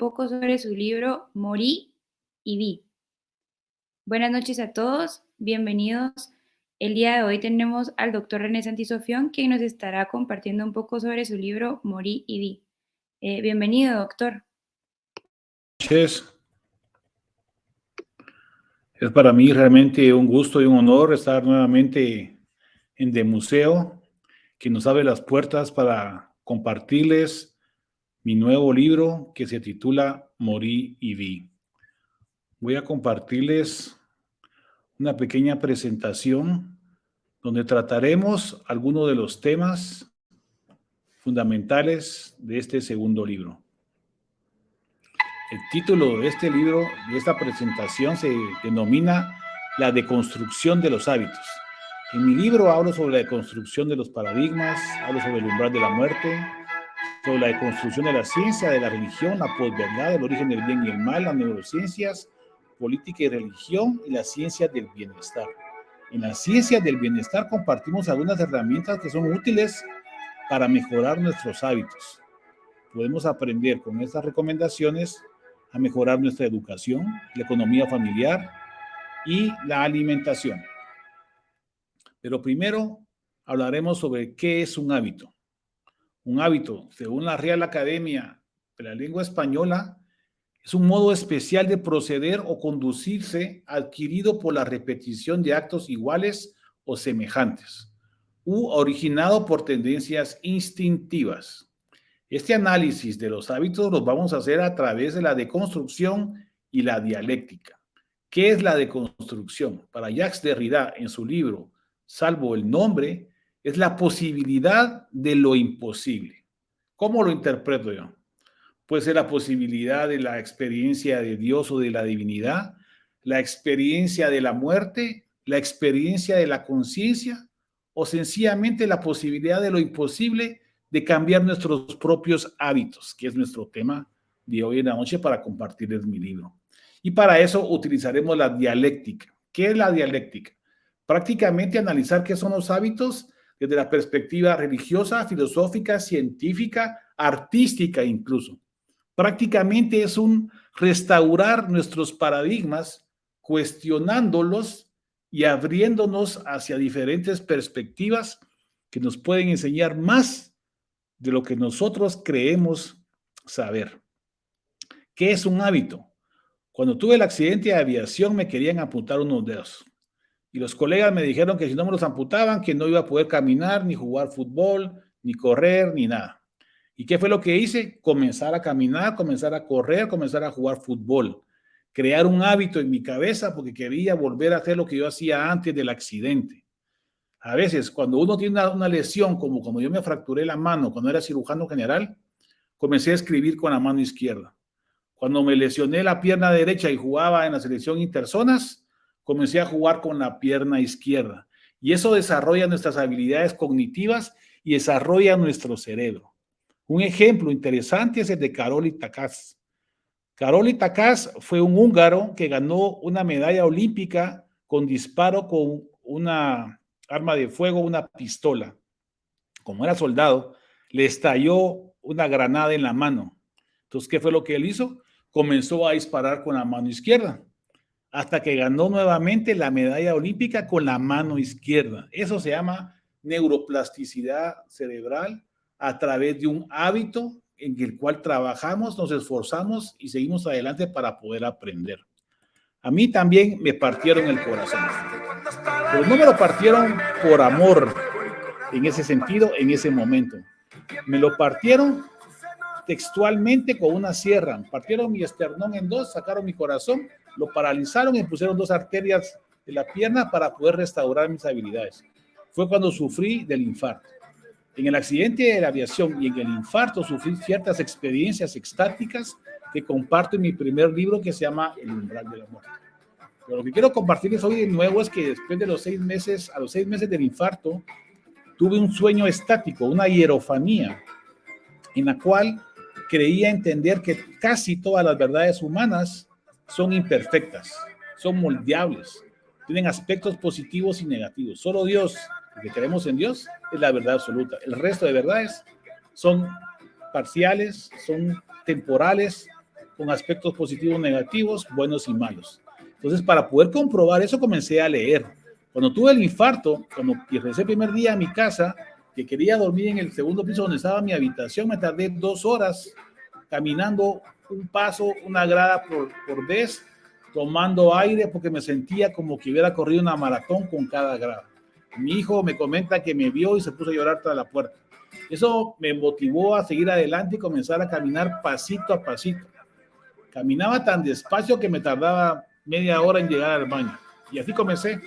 poco sobre su libro Morí y Vi. Buenas noches a todos, bienvenidos. El día de hoy tenemos al doctor René Santisofión, quien nos estará compartiendo un poco sobre su libro Morí y Vi. Bienvenido, doctor. Noches. Es para mí realmente un gusto y un honor estar nuevamente en The Museo, que nos abre las puertas para compartirles mi nuevo libro que se titula Morí y Vi. Voy a compartirles una pequeña presentación donde trataremos algunos de los temas fundamentales de este segundo libro. El título de este libro, de esta presentación, se denomina La deconstrucción de los hábitos. En mi libro hablo sobre la deconstrucción de los paradigmas, hablo sobre el umbral de la muerte, sobre la deconstrucción de la ciencia, de la religión, la posverdad, el origen del bien y el mal, las neurociencias, política y religión y las ciencias del bienestar. En las ciencias del bienestar compartimos algunas herramientas que son útiles para mejorar nuestros hábitos. Podemos aprender con estas recomendaciones a mejorar nuestra educación, la economía familiar y la alimentación. Pero primero hablaremos sobre qué es un hábito. Un hábito, según la Real Academia de la Lengua Española, es un modo especial de proceder o conducirse adquirido por la repetición de actos iguales o semejantes, u originado por tendencias instintivas. Este análisis de los hábitos los vamos a hacer a través de la deconstrucción y la dialéctica. ¿Qué es la deconstrucción? Para Jacques Derrida, en su libro Salvo el nombre, es la posibilidad de lo imposible. ¿Cómo lo interpreto yo? Puede ser la posibilidad de la experiencia de Dios o de la divinidad, la experiencia de la muerte, la experiencia de la conciencia o sencillamente la posibilidad de lo imposible de cambiar nuestros propios hábitos, que es nuestro tema de hoy en la noche para compartirles mi libro. Y para eso utilizaremos la dialéctica. ¿Qué es la dialéctica? Prácticamente analizar qué son los hábitos desde la perspectiva religiosa, filosófica, científica, artística incluso. Prácticamente es un restaurar nuestros paradigmas, cuestionándolos y abriéndonos hacia diferentes perspectivas que nos pueden enseñar más de lo que nosotros creemos saber. ¿Qué es un hábito? Cuando tuve el accidente de aviación me querían amputar unos dedos. Y los colegas me dijeron que si no me los amputaban, que no iba a poder caminar, ni jugar fútbol, ni correr, ni nada. ¿Y qué fue lo que hice? Comenzar a caminar, comenzar a correr, comenzar a jugar fútbol. Crear un hábito en mi cabeza porque quería volver a hacer lo que yo hacía antes del accidente. A veces, cuando uno tiene una lesión, como yo me fracturé la mano cuando era cirujano general, comencé a escribir con la mano izquierda. Cuando me lesioné la pierna derecha y jugaba en la selección interzonas, comencé a jugar con la pierna izquierda. Y eso desarrolla nuestras habilidades cognitivas y desarrolla nuestro cerebro. Un ejemplo interesante es el de Károly Takács. Károly Takács fue un húngaro que ganó una medalla olímpica con disparo con una arma de fuego, una pistola. Como era soldado, le estalló una granada en la mano. Entonces, ¿qué fue lo que él hizo? Comenzó a disparar con la mano izquierda, hasta que ganó nuevamente la medalla olímpica con la mano izquierda. Eso se llama neuroplasticidad cerebral a través de un hábito en el cual trabajamos, nos esforzamos y seguimos adelante para poder aprender. A mí también me partieron el corazón, pero no me lo partieron por amor en ese sentido, en ese momento. Me lo partieron textualmente con una sierra. Partieron mi esternón en dos, sacaron mi corazón, lo paralizaron y pusieron dos arterias de la pierna para poder restaurar mis habilidades. Fue cuando sufrí del infarto. En el accidente de la aviación y en el infarto sufrí ciertas experiencias extáticas que comparto en mi primer libro que se llama El umbral de la muerte. Pero lo que quiero compartirles hoy de nuevo es que después de los 6 meses, a los 6 meses del infarto, tuve un sueño estático, una hierofanía, en la cual creía entender que casi todas las verdades humanas son imperfectas, son moldeables, tienen aspectos positivos y negativos. Solo Dios, que creemos en Dios, es la verdad absoluta. El resto de verdades son parciales, son temporales con aspectos positivos, negativos, buenos y malos. Entonces, para poder comprobar eso, comencé a leer. Cuando tuve el infarto, cuando regresé el primer día a mi casa, que quería dormir en el segundo piso donde estaba mi habitación, me tardé 2 horas caminando un paso, una grada por vez, tomando aire porque me sentía como que hubiera corrido una maratón con cada grada. Mi hijo me comenta que me vio y se puso a llorar tras la puerta. Eso me motivó a seguir adelante y comenzar a caminar pasito a pasito. Caminaba tan despacio que me tardaba media hora en llegar al baño. Y así comencé.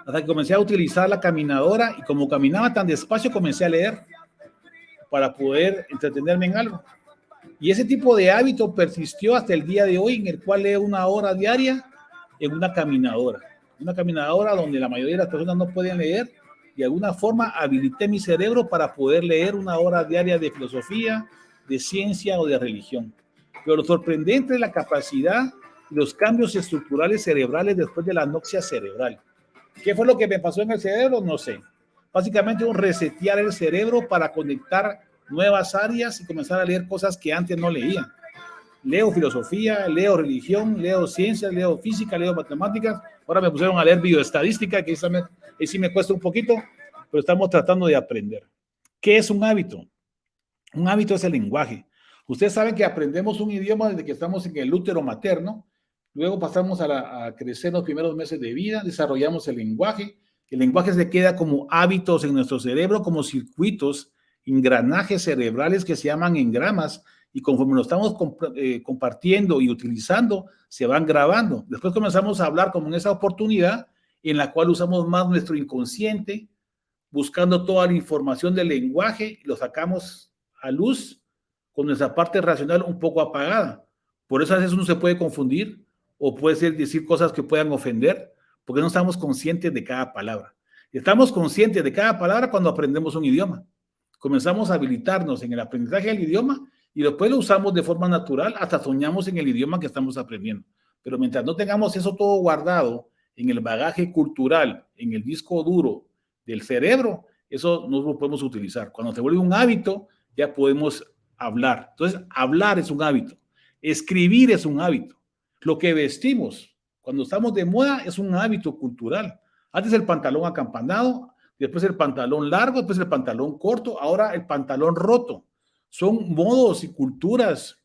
Hasta que comencé a utilizar la caminadora y como caminaba tan despacio comencé a leer para poder entretenerme en algo. Y ese tipo de hábito persistió hasta el día de hoy, en el cual leo 1 hora diaria en una caminadora. Una caminadora donde la mayoría de las personas no pueden leer. De alguna forma habilité mi cerebro para poder leer 1 hora diaria de filosofía, de ciencia o de religión. Pero lo sorprendente es la capacidad y los cambios estructurales cerebrales después de la anoxia cerebral. ¿Qué fue lo que me pasó en el cerebro? No sé. Básicamente un resetear el cerebro para conectar nuevas áreas y comenzar a leer cosas que antes no leía. Leo filosofía, leo religión, leo ciencias, leo física, leo matemáticas. Ahora me pusieron a leer bioestadística, que sí me cuesta un poquito, pero estamos tratando de aprender. ¿Qué es un hábito? Un hábito es el lenguaje. Ustedes saben que aprendemos un idioma desde que estamos en el útero materno, luego pasamos a crecer los primeros meses de vida, desarrollamos el lenguaje. El lenguaje se queda como hábitos en nuestro cerebro, como circuitos, engranajes cerebrales que se llaman engramas, y conforme lo estamos compartiendo y utilizando, se van grabando. Después comenzamos a hablar como en esa oportunidad en la cual usamos más nuestro inconsciente, buscando toda la información del lenguaje, y lo sacamos a luz con nuestra parte racional un poco apagada. Por eso a veces uno se puede confundir o puede decir cosas que puedan ofender, porque no estamos conscientes de cada palabra. Estamos conscientes de cada palabra cuando aprendemos un idioma. Comenzamos a habilitarnos en el aprendizaje del idioma y después lo usamos de forma natural, hasta soñamos en el idioma que estamos aprendiendo. Pero mientras no tengamos eso todo guardado en el bagaje cultural, en el disco duro del cerebro, eso no lo podemos utilizar. Cuando se vuelve un hábito, ya podemos hablar. Entonces, hablar es un hábito. Escribir es un hábito. Lo que vestimos, cuando estamos de moda, es un hábito cultural. Antes el pantalón acampanado, después el pantalón largo, después el pantalón corto, ahora el pantalón roto. Son modos y culturas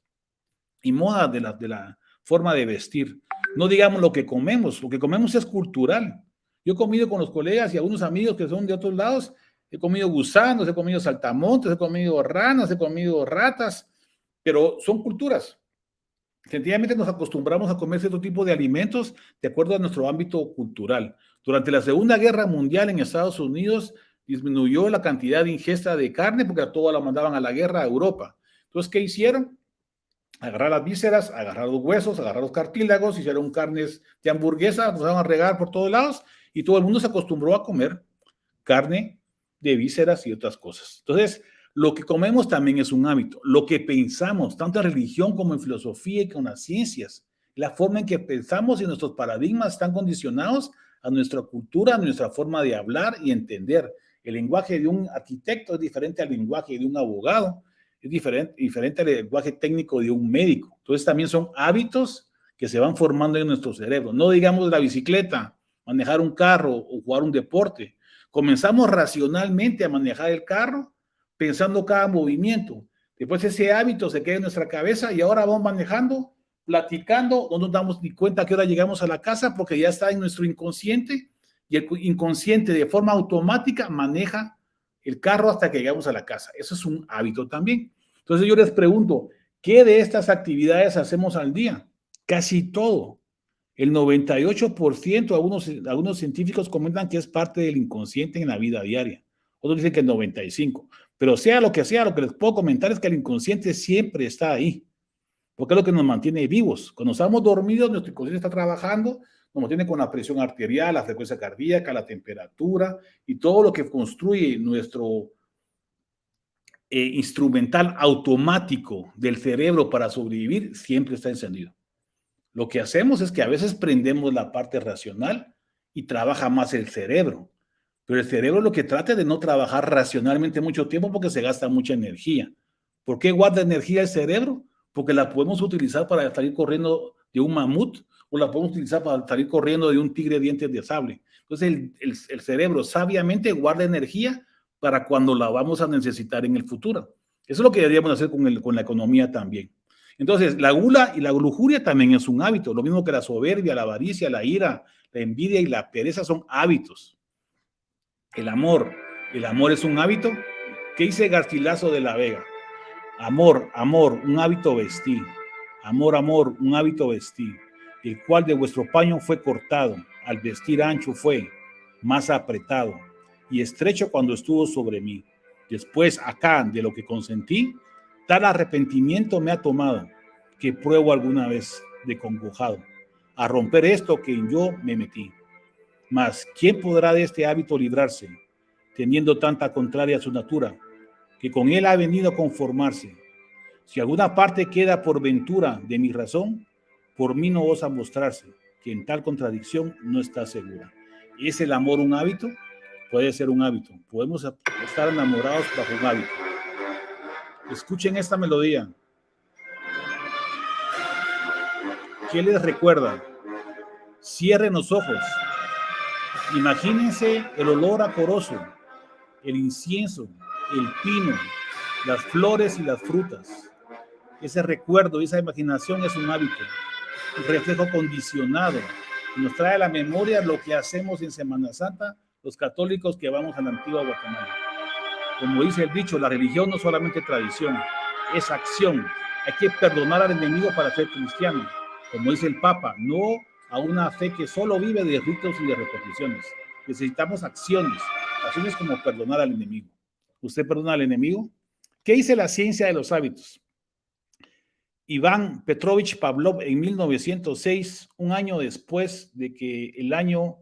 y modas de la forma de vestir. No digamos lo que comemos es cultural. Yo he comido con los colegas y algunos amigos que son de otros lados, he comido gusanos, he comido saltamontes, he comido ranas, he comido ratas, pero son culturas. Sencillamente nos acostumbramos a comer cierto tipo de alimentos de acuerdo a nuestro ámbito cultural. Durante la Segunda Guerra Mundial en Estados Unidos disminuyó la cantidad de ingesta de carne porque a toda la mandaban a la guerra a Europa. Entonces, ¿qué hicieron? Agarrar las vísceras, agarrar los huesos, agarrar los cartílagos, hicieron carnes de hamburguesa, empezaron a regar por todos lados y todo el mundo se acostumbró a comer carne de vísceras y otras cosas. Entonces, lo que comemos también es un hábito. Lo que pensamos, tanto en religión como en filosofía y con las ciencias, la forma en que pensamos y nuestros paradigmas están condicionados a nuestra cultura, a nuestra forma de hablar y entender. El lenguaje de un arquitecto es diferente al lenguaje de un abogado, es diferente al lenguaje técnico de un médico. Entonces también son hábitos que se van formando en nuestro cerebro. No digamos la bicicleta, manejar un carro o jugar un deporte. Comenzamos racionalmente a manejar el carro, pensando cada movimiento. Después ese hábito se queda en nuestra cabeza y ahora vamos manejando, platicando, no nos damos ni cuenta a qué hora llegamos a la casa porque ya está en nuestro inconsciente y el inconsciente de forma automática maneja el carro hasta que llegamos a la casa. Eso es un hábito también. Entonces yo les pregunto, ¿qué de estas actividades hacemos al día? Casi todo. El 98%, algunos científicos comentan que es parte del inconsciente en la vida diaria. Otros dicen que el 95%. Pero sea, lo que les puedo comentar es que el inconsciente siempre está ahí. Porque es lo que nos mantiene vivos. Cuando estamos dormidos, nuestro inconsciente está trabajando, nos mantiene con la presión arterial, la frecuencia cardíaca, la temperatura y todo lo que construye nuestro instrumental automático del cerebro para sobrevivir, siempre está encendido. Lo que hacemos es que a veces prendemos la parte racional y trabaja más el cerebro. Pero el cerebro lo que trata es de no trabajar racionalmente mucho tiempo porque se gasta mucha energía. ¿Por qué guarda energía el cerebro? porque la podemos utilizar para salir corriendo de un mamut o la podemos utilizar para salir corriendo de un tigre de dientes de sable. Entonces el cerebro sabiamente guarda energía para cuando la vamos a necesitar en el futuro. Eso es lo que deberíamos hacer con la economía también. Entonces, la gula y la lujuria también es un hábito, lo mismo que la soberbia, la avaricia, la ira, la envidia y la pereza son hábitos. El amor es un hábito. ¿Qué dice Garcilaso de la Vega? Amor, un hábito vestí. Amor, un hábito vestí, el cual de vuestro paño fue cortado, al vestir ancho fue, más apretado, y estrecho cuando estuvo sobre mí. Después, acá, de lo que consentí, tal arrepentimiento me ha tomado, que pruebo alguna vez de congojado, a romper esto que en yo me metí. Mas, ¿quién podrá de este hábito librarse, teniendo tanta contraria a su natura, que con él ha venido a conformarse? Si alguna parte queda por ventura de mi razón, por mí no osa mostrarse, que en tal contradicción no está segura. ¿Es el amor un hábito? Puede ser un hábito. Podemos estar enamorados bajo un hábito. Escuchen esta melodía. ¿Qué les recuerda? Cierren los ojos. Imagínense el olor acoroso, el incienso, el pino, las flores y las frutas. Ese recuerdo, esa imaginación es un hábito, un reflejo condicionado que nos trae a la memoria lo que hacemos en Semana Santa los católicos que vamos a la antigua Guatemala. Como dice el dicho, la religión no es solamente tradición, es acción. Hay que perdonar al enemigo para ser cristiano. Como dice el Papa, no a una fe que solo vive de ritos y de repeticiones. Necesitamos acciones como perdonar al enemigo. ¿Usted perdona al enemigo? ¿Qué dice la ciencia de los hábitos? Iván Petrovich Pavlov en 1906, un año después de que el año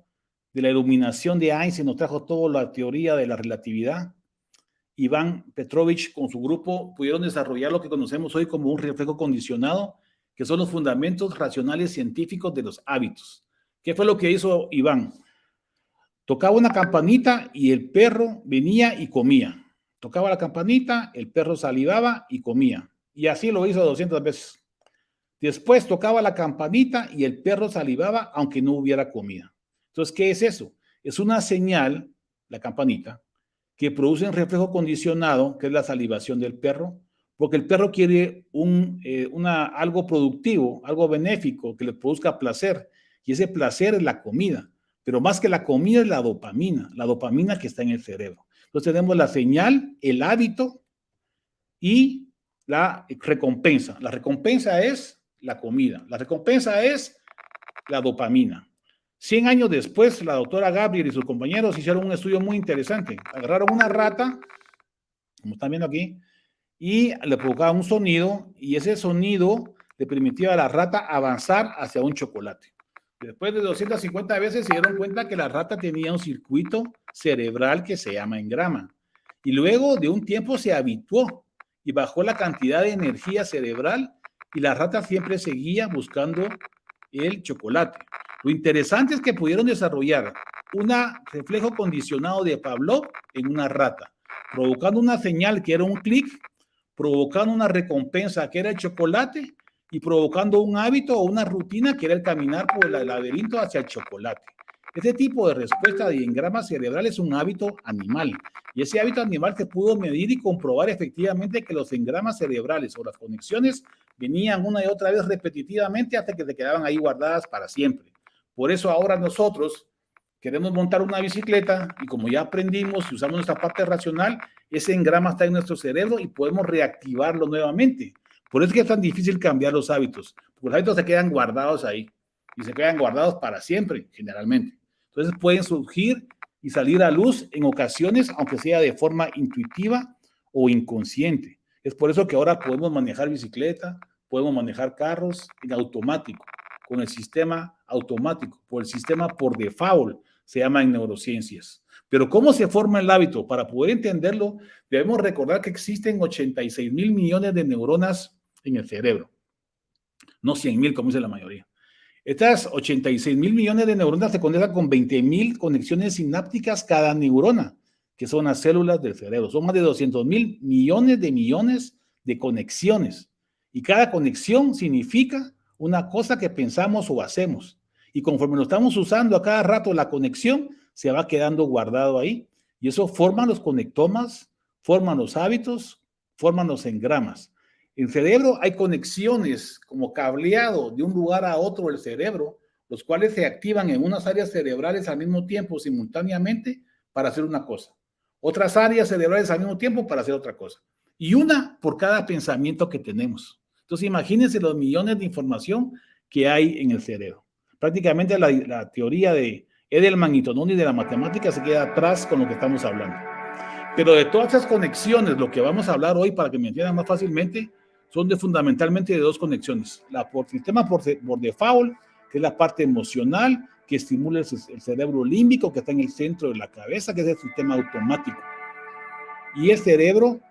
de la iluminación de Einstein nos trajo toda la teoría de la relatividad, Iván Petrovich con su grupo pudieron desarrollar lo que conocemos hoy como un reflejo condicionado, que son los fundamentos racionales científicos de los hábitos. ¿Qué fue lo que hizo Iván? Tocaba una campanita y el perro venía y comía. Tocaba la campanita, el perro salivaba y comía. Y así lo hizo 200 veces. Después tocaba la campanita y el perro salivaba aunque no hubiera comida. Entonces, ¿qué es eso? Es una señal, la campanita, que produce un reflejo condicionado, que es la salivación del perro, porque el perro quiere algo productivo, algo benéfico, que le produzca placer, y ese placer es la comida, pero más que la comida es la dopamina que está en el cerebro. Entonces tenemos la señal, el hábito y la recompensa. La recompensa es la comida, la recompensa es la dopamina. 100 años después, la doctora Gabriel y sus compañeros hicieron un estudio muy interesante. Agarraron una rata, como están viendo aquí, y le provocaban un sonido, y ese sonido le permitía a la rata avanzar hacia un chocolate. Después de 250 veces se dieron cuenta que la rata tenía un circuito cerebral que se llama engrama. Y luego de un tiempo se habituó y bajó la cantidad de energía cerebral y la rata siempre seguía buscando el chocolate. Lo interesante es que pudieron desarrollar un reflejo condicionado de Pavlov en una rata, provocando una señal que era un clic, provocando una recompensa que era el chocolate y provocando un hábito o una rutina que era el caminar por el laberinto hacia el chocolate. Este tipo de respuesta de engrama cerebral es un hábito animal, y ese hábito animal se pudo medir y comprobar efectivamente que los engramas cerebrales o las conexiones venían una y otra vez repetitivamente hasta que se quedaban ahí guardadas para siempre. Por eso ahora nosotros queremos montar una bicicleta y como ya aprendimos y usamos nuestra parte racional, ese engrama está en nuestro cerebro y podemos reactivarlo nuevamente. Por eso es que es tan difícil cambiar los hábitos, porque los hábitos se quedan guardados ahí y se quedan guardados para siempre, generalmente. Entonces pueden surgir y salir a luz en ocasiones, aunque sea de forma intuitiva o inconsciente. Es por eso que ahora podemos manejar bicicleta, podemos manejar carros en automático, con el sistema automático, por el sistema por default, se llama en neurociencias. Pero ¿cómo se forma el hábito? Para poder entenderlo, debemos recordar que existen 86,000 millones de neuronas en el cerebro, no 100,000 como dice la mayoría. Estas 86,000 millones de neuronas se conectan con 20,000 conexiones sinápticas cada neurona, que son las células del cerebro. Son más de 200,000 millones de conexiones. Y cada conexión significa una cosa que pensamos o hacemos. Y conforme lo estamos usando a cada rato, la conexión se va quedando guardado ahí. Y eso forma los conectomas, forman los hábitos, forman los engramas. En el cerebro hay conexiones como cableado de un lugar a otro del cerebro, los cuales se activan en unas áreas cerebrales al mismo tiempo, simultáneamente, para hacer una cosa. Otras áreas cerebrales al mismo tiempo para hacer otra cosa. Y una por cada pensamiento que tenemos. Entonces, imagínense los millones de información que hay en el cerebro. Prácticamente la teoría de Edelman y Tononi de la matemática se queda atrás con lo que estamos hablando. Pero de todas esas conexiones, lo que vamos a hablar hoy para que me entiendan más fácilmente, son fundamentalmente de dos conexiones. La por sistema por default, que es la parte emocional, que estimula el cerebro límbico, que está en el centro de la cabeza, que es el sistema automático. Y el cerebro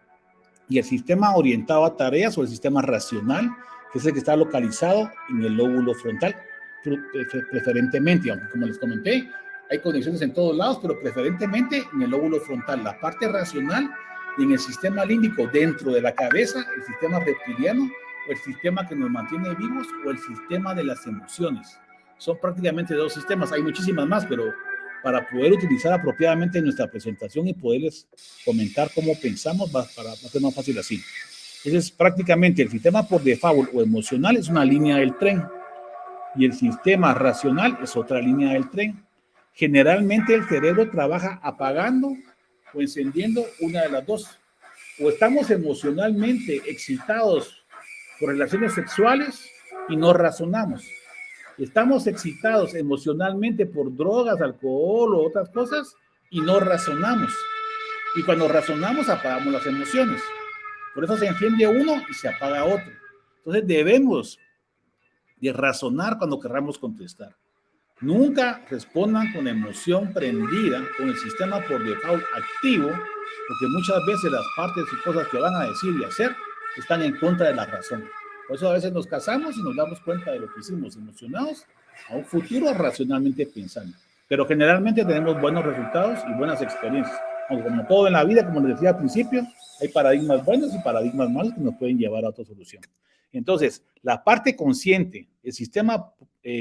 y el sistema orientado a tareas o el sistema racional, que es el que está localizado en el lóbulo frontal, preferentemente, aunque como les comenté, hay conexiones en todos lados, pero preferentemente en el lóbulo frontal, la parte racional, y en el sistema límbico dentro de la cabeza, el sistema reptiliano, o el sistema que nos mantiene vivos, o el sistema de las emociones. Son prácticamente dos sistemas, hay muchísimas más, pero para poder utilizar apropiadamente nuestra presentación y poderles comentar cómo pensamos, va a ser más fácil así. Entonces, prácticamente el sistema por default o emocional es una línea del tren, y el sistema racional es otra línea del tren. Generalmente el cerebro trabaja apagando o encendiendo una de las dos. O estamos emocionalmente excitados por relaciones sexuales y no razonamos. Estamos excitados emocionalmente por drogas, alcohol o otras cosas y no razonamos. Y cuando razonamos apagamos las emociones. Por eso se enciende uno y se apaga otro. Entonces debemos de razonar cuando queramos contestar. Nunca respondan con emoción prendida, con el sistema por default activo, porque muchas veces las partes y cosas que van a decir y hacer están en contra de la razón. Por eso a veces nos casamos y nos damos cuenta de lo que hicimos, emocionados a un futuro racionalmente pensando. Pero generalmente tenemos buenos resultados y buenas experiencias. Aunque como todo en la vida, como les decía al principio, hay paradigmas buenos y paradigmas malos que nos pueden llevar a otra solución. Entonces, la parte consciente, el sistema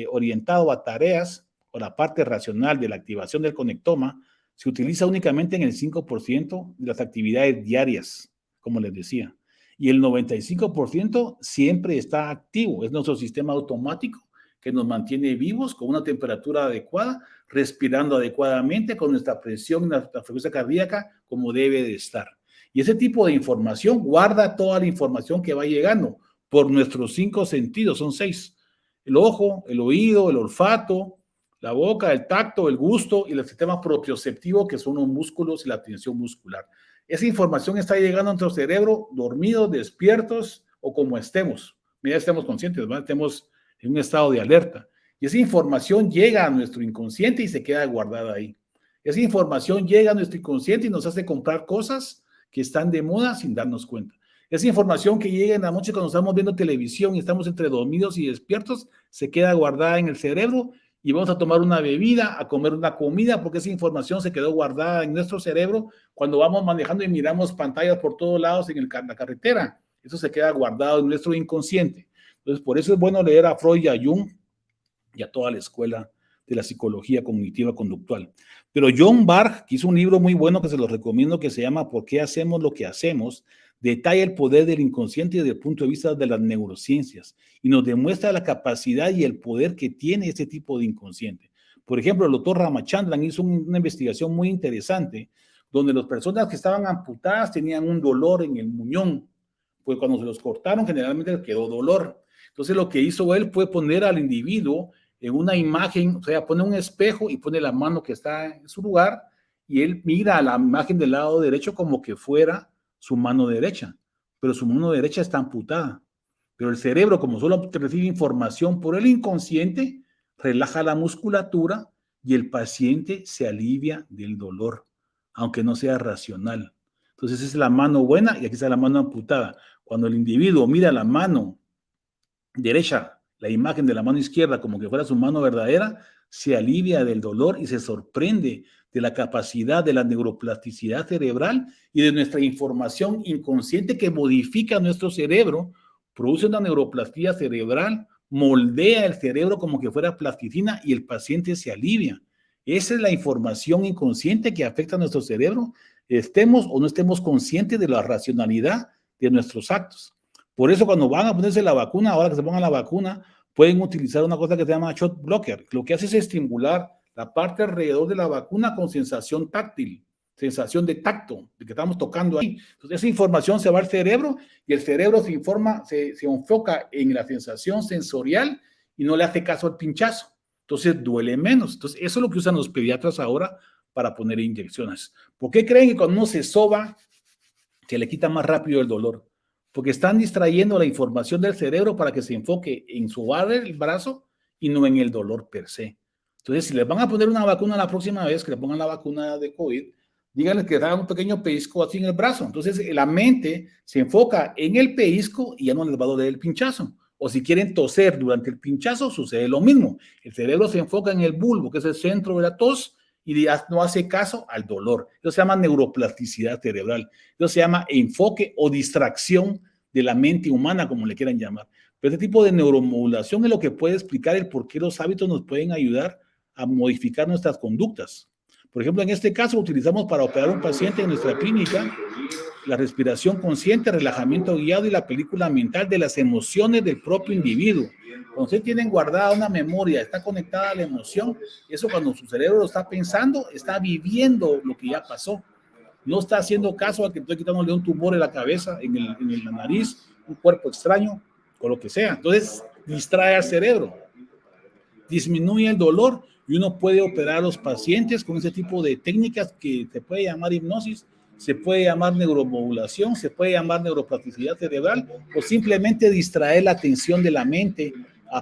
orientado a tareas o la parte racional de la activación del conectoma, se utiliza únicamente en el 5% de las actividades diarias, como les decía. Y el 95% siempre está activo. Es nuestro sistema automático que nos mantiene vivos con una temperatura adecuada, respirando adecuadamente, con nuestra presión y nuestra frecuencia cardíaca como debe de estar. Y ese tipo de información guarda toda la información que va llegando por nuestros 5 sentidos, son 6. El ojo, el oído, el olfato, la boca, el tacto, el gusto y el sistema propioceptivo, que son los músculos y la tensión muscular. Esa información está llegando a nuestro cerebro, dormidos, despiertos o como estemos. Ya estemos conscientes, ¿verdad? Estemos en un estado de alerta. Y esa información llega a nuestro inconsciente y se queda guardada ahí. Esa información llega a nuestro inconsciente y nos hace comprar cosas que están de moda sin darnos cuenta. Esa información que llega en la noche cuando estamos viendo televisión y estamos entre dormidos y despiertos, se queda guardada en el cerebro y vamos a tomar una bebida, a comer una comida, porque esa información se quedó guardada en nuestro cerebro cuando vamos manejando y miramos pantallas por todos lados en la carretera. Eso se queda guardado en nuestro inconsciente. Entonces, por eso es bueno leer a Freud y a Jung y a toda la escuela de la psicología cognitiva conductual. Pero John Bargh, que hizo un libro muy bueno que se los recomiendo, que se llama ¿Por qué hacemos lo que hacemos?, detalla el poder del inconsciente desde el punto de vista de las neurociencias y nos demuestra la capacidad y el poder que tiene este tipo de inconsciente. Por ejemplo, el doctor Ramachandran hizo una investigación muy interesante donde las personas que estaban amputadas tenían un dolor en el muñón, pues cuando se los cortaron generalmente les quedó dolor. Entonces lo que hizo él fue poner al individuo en una imagen, o sea, pone un espejo y pone la mano que está en su lugar y él mira a la imagen del lado derecho como que fuera su mano derecha, pero su mano derecha está amputada. Pero el cerebro, como solo recibe información por el inconsciente, relaja la musculatura y el paciente se alivia del dolor, aunque no sea racional. Entonces esa es la mano buena y aquí está la mano amputada. Cuando el individuo mira la mano derecha, la imagen de la mano izquierda como que fuera su mano verdadera, se alivia del dolor y se sorprende de la capacidad de la neuroplasticidad cerebral y de nuestra información inconsciente que modifica nuestro cerebro produce una neuroplastía cerebral, moldea el cerebro como que fuera plasticina y el paciente se alivia. Esa es la información inconsciente que afecta a nuestro cerebro, estemos o no estemos conscientes de la racionalidad de nuestros actos. Por eso cuando van a ponerse la vacuna, ahora que se pongan la vacuna, pueden utilizar una cosa que se llama shot blocker. Lo que hace es estimular la parte alrededor de la vacuna con sensación táctil, sensación de tacto, de que estamos tocando ahí. Entonces esa información se va al cerebro y el cerebro se enfoca en la sensación sensorial y no le hace caso al pinchazo. Entonces duele menos. Entonces eso es lo que usan los pediatras ahora para poner inyecciones. ¿Por qué creen que cuando uno se soba se le quita más rápido el dolor? Porque están distrayendo la información del cerebro para que se enfoque en sobar el brazo y no en el dolor per se. Entonces, si les van a poner una vacuna la próxima vez que le pongan la vacuna de COVID, díganles que hagan un pequeño pellizco así en el brazo. Entonces, la mente se enfoca en el pellizco y ya no les va a doler el pinchazo. O si quieren toser durante el pinchazo, sucede lo mismo. El cerebro se enfoca en el bulbo, que es el centro de la tos, y no hace caso al dolor. Eso se llama neuroplasticidad cerebral. Eso se llama enfoque o distracción de la mente humana, como le quieran llamar. Pero este tipo de neuromodulación es lo que puede explicar el por qué los hábitos nos pueden ayudar a modificar nuestras conductas. Por ejemplo, en este caso utilizamos para operar a un paciente en nuestra clínica la respiración consciente, relajamiento guiado y la película mental de las emociones del propio individuo. Cuando ustedes tienen guardada una memoria, está conectada a la emoción, eso cuando su cerebro lo está pensando, está viviendo lo que ya pasó. No está haciendo caso a que estoy quitándole un tumor en la cabeza, en la nariz, un cuerpo extraño, o lo que sea. Entonces, distrae al cerebro, disminuye el dolor y uno puede operar a los pacientes con ese tipo de técnicas que se puede llamar hipnosis, se puede llamar neuromodulación, se puede llamar neuroplasticidad cerebral o simplemente distraer la atención de la mente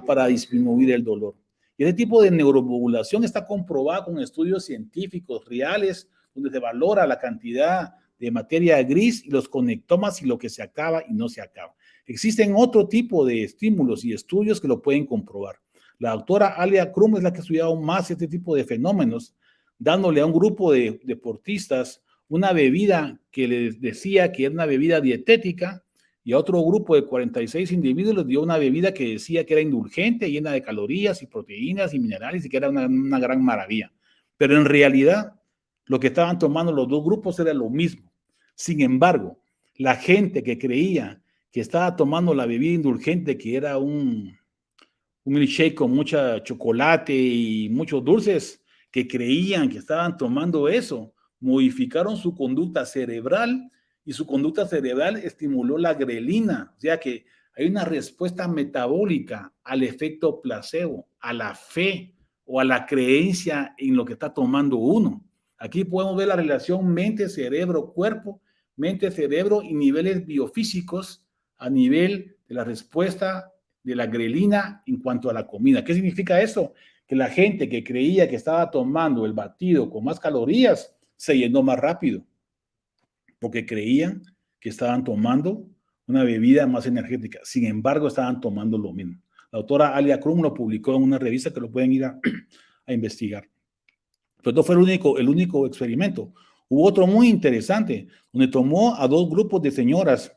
para disminuir el dolor. Y ese tipo de neuromodulación está comprobado con estudios científicos reales donde se valora la cantidad de materia gris y los conectomas y lo que se acaba y no se acaba. Existen otro tipo de estímulos y estudios que lo pueden comprobar. La doctora Alia Crum es la que ha estudiado más este tipo de fenómenos, dándole a un grupo de deportistas una bebida que les decía que era una bebida dietética y a otro grupo de 46 individuos les dio una bebida que decía que era indulgente, llena de calorías y proteínas y minerales y que era una gran maravilla. Pero en realidad lo que estaban tomando los dos grupos era lo mismo. Sin embargo, la gente que creía que estaba tomando la bebida indulgente, que era un milkshake con mucha chocolate y muchos dulces, que creían que estaban tomando eso, modificaron su conducta cerebral y su conducta cerebral estimuló la grelina, o sea que hay una respuesta metabólica al efecto placebo, a la fe o a la creencia en lo que está tomando uno. Aquí podemos ver la relación mente-cerebro-cuerpo, mente-cerebro y niveles biofísicos a nivel de la respuesta de la grelina en cuanto a la comida. ¿Qué significa eso? Que la gente que creía que estaba tomando el batido con más calorías se llenó más rápido, porque creían que estaban tomando una bebida más energética. Sin embargo, estaban tomando lo mismo. La doctora Alia Crum lo publicó en una revista que lo pueden ir a investigar. Pero no fue el único experimento. Hubo otro muy interesante, donde tomó a dos grupos de señoras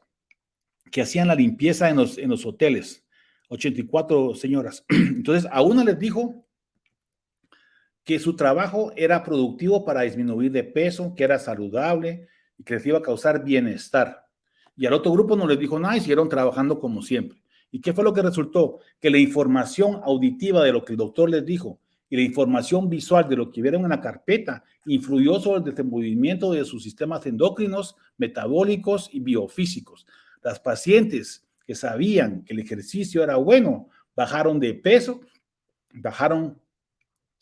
que hacían la limpieza en los hoteles. 84 señoras. Entonces, a una les dijo que su trabajo era productivo para disminuir de peso, que era saludable y que les iba a causar bienestar. Y al otro grupo no les dijo nada y siguieron trabajando como siempre. ¿Y qué fue lo que resultó? Que la información auditiva de lo que el doctor les dijo y la información visual de lo que vieron en la carpeta influyó sobre el desenvolvimiento de sus sistemas endocrinos, metabólicos y biofísicos. Las pacientes que sabían que el ejercicio era bueno, bajaron de peso, bajaron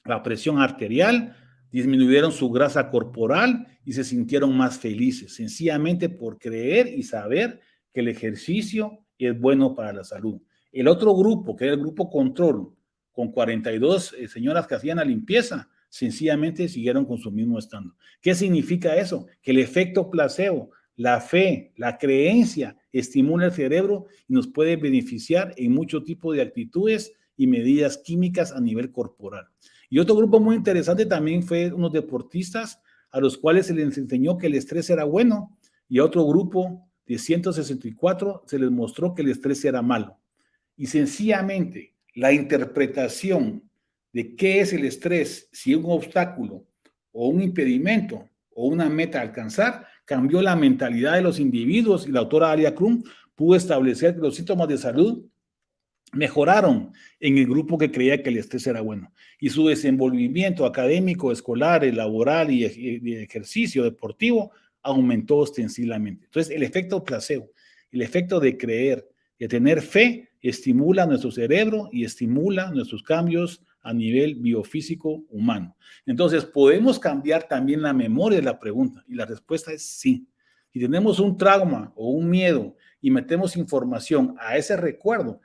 la presión arterial, disminuyeron su grasa corporal y se sintieron más felices, sencillamente por creer y saber que el ejercicio es bueno para la salud. El otro grupo, que era el grupo control, con 42 señoras que hacían la limpieza, sencillamente siguieron con su mismo estándar. ¿Qué significa eso? Que el efecto placebo, la fe, la creencia estimula el cerebro y nos puede beneficiar en muchos tipos de actitudes y medidas químicas a nivel corporal. Y otro grupo muy interesante también fue unos deportistas a los cuales se les enseñó que el estrés era bueno, y otro grupo de 164 se les mostró que el estrés era malo. Y sencillamente la interpretación de qué es el estrés, si es un obstáculo o un impedimento o una meta a alcanzar, cambió la mentalidad de los individuos, y la autora Alia Krum pudo establecer que los síntomas de salud mejoraron en el grupo que creía que el estrés era bueno, y su desenvolvimiento académico, escolar, laboral y de ejercicio deportivo aumentó ostensiblemente. Entonces, el efecto placebo, el efecto de creer, de tener fe, estimula nuestro cerebro y estimula nuestros cambios a nivel biofísico humano. Entonces, ¿podemos cambiar también la memoria de la pregunta? Y la respuesta es sí. Si tenemos un trauma o un miedo y metemos información a ese recuerdo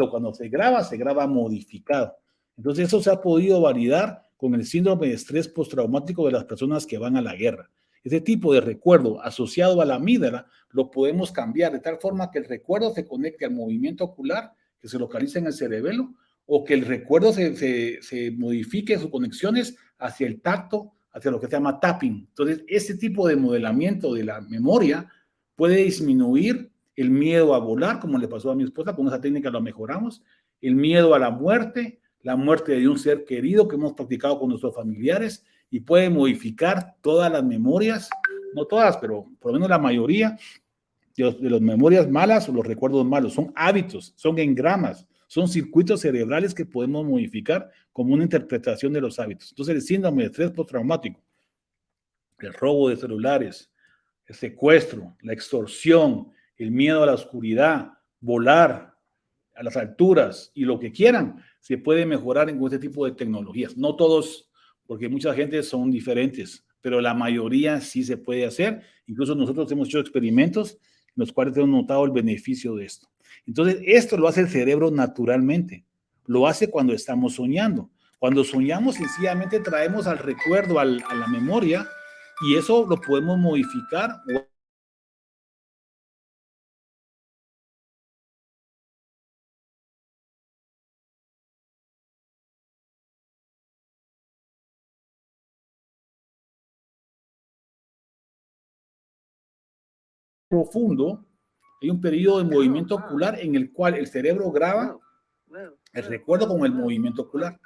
cuando se graba modificado. Entonces eso se ha podido validar con el síndrome de estrés postraumático de las personas que van a la guerra. Ese tipo de recuerdo asociado a la amígdala lo podemos cambiar de tal forma que el recuerdo se conecte al movimiento ocular que se localiza en el cerebelo, o que el recuerdo se modifique sus conexiones hacia el tacto, hacia lo que se llama tapping. Entonces, este tipo de modelamiento de la memoria puede disminuir el miedo a volar, como le pasó a mi esposa, con esa técnica lo mejoramos, el miedo a la muerte de un ser querido que hemos practicado con nuestros familiares, y puede modificar todas las memorias, no todas, pero por lo menos la mayoría de las memorias malas o los recuerdos malos. Son hábitos, son engramas, son circuitos cerebrales que podemos modificar como una interpretación de los hábitos. Entonces, el síndrome de estrés postraumático, el robo de celulares, el secuestro, la extorsión, el miedo a la oscuridad, volar a las alturas y lo que quieran, se puede mejorar en este tipo de tecnologías. No todos, porque mucha gente son diferentes, pero la mayoría sí se puede hacer. Incluso nosotros hemos hecho experimentos en los cuales hemos notado el beneficio de esto. Entonces, esto lo hace el cerebro naturalmente. Lo hace cuando estamos soñando. Cuando soñamos, sencillamente traemos al recuerdo, a la memoria, y eso lo podemos modificar profundo. Hay un periodo de movimiento ocular en el cual el cerebro graba el recuerdo con el movimiento ocular.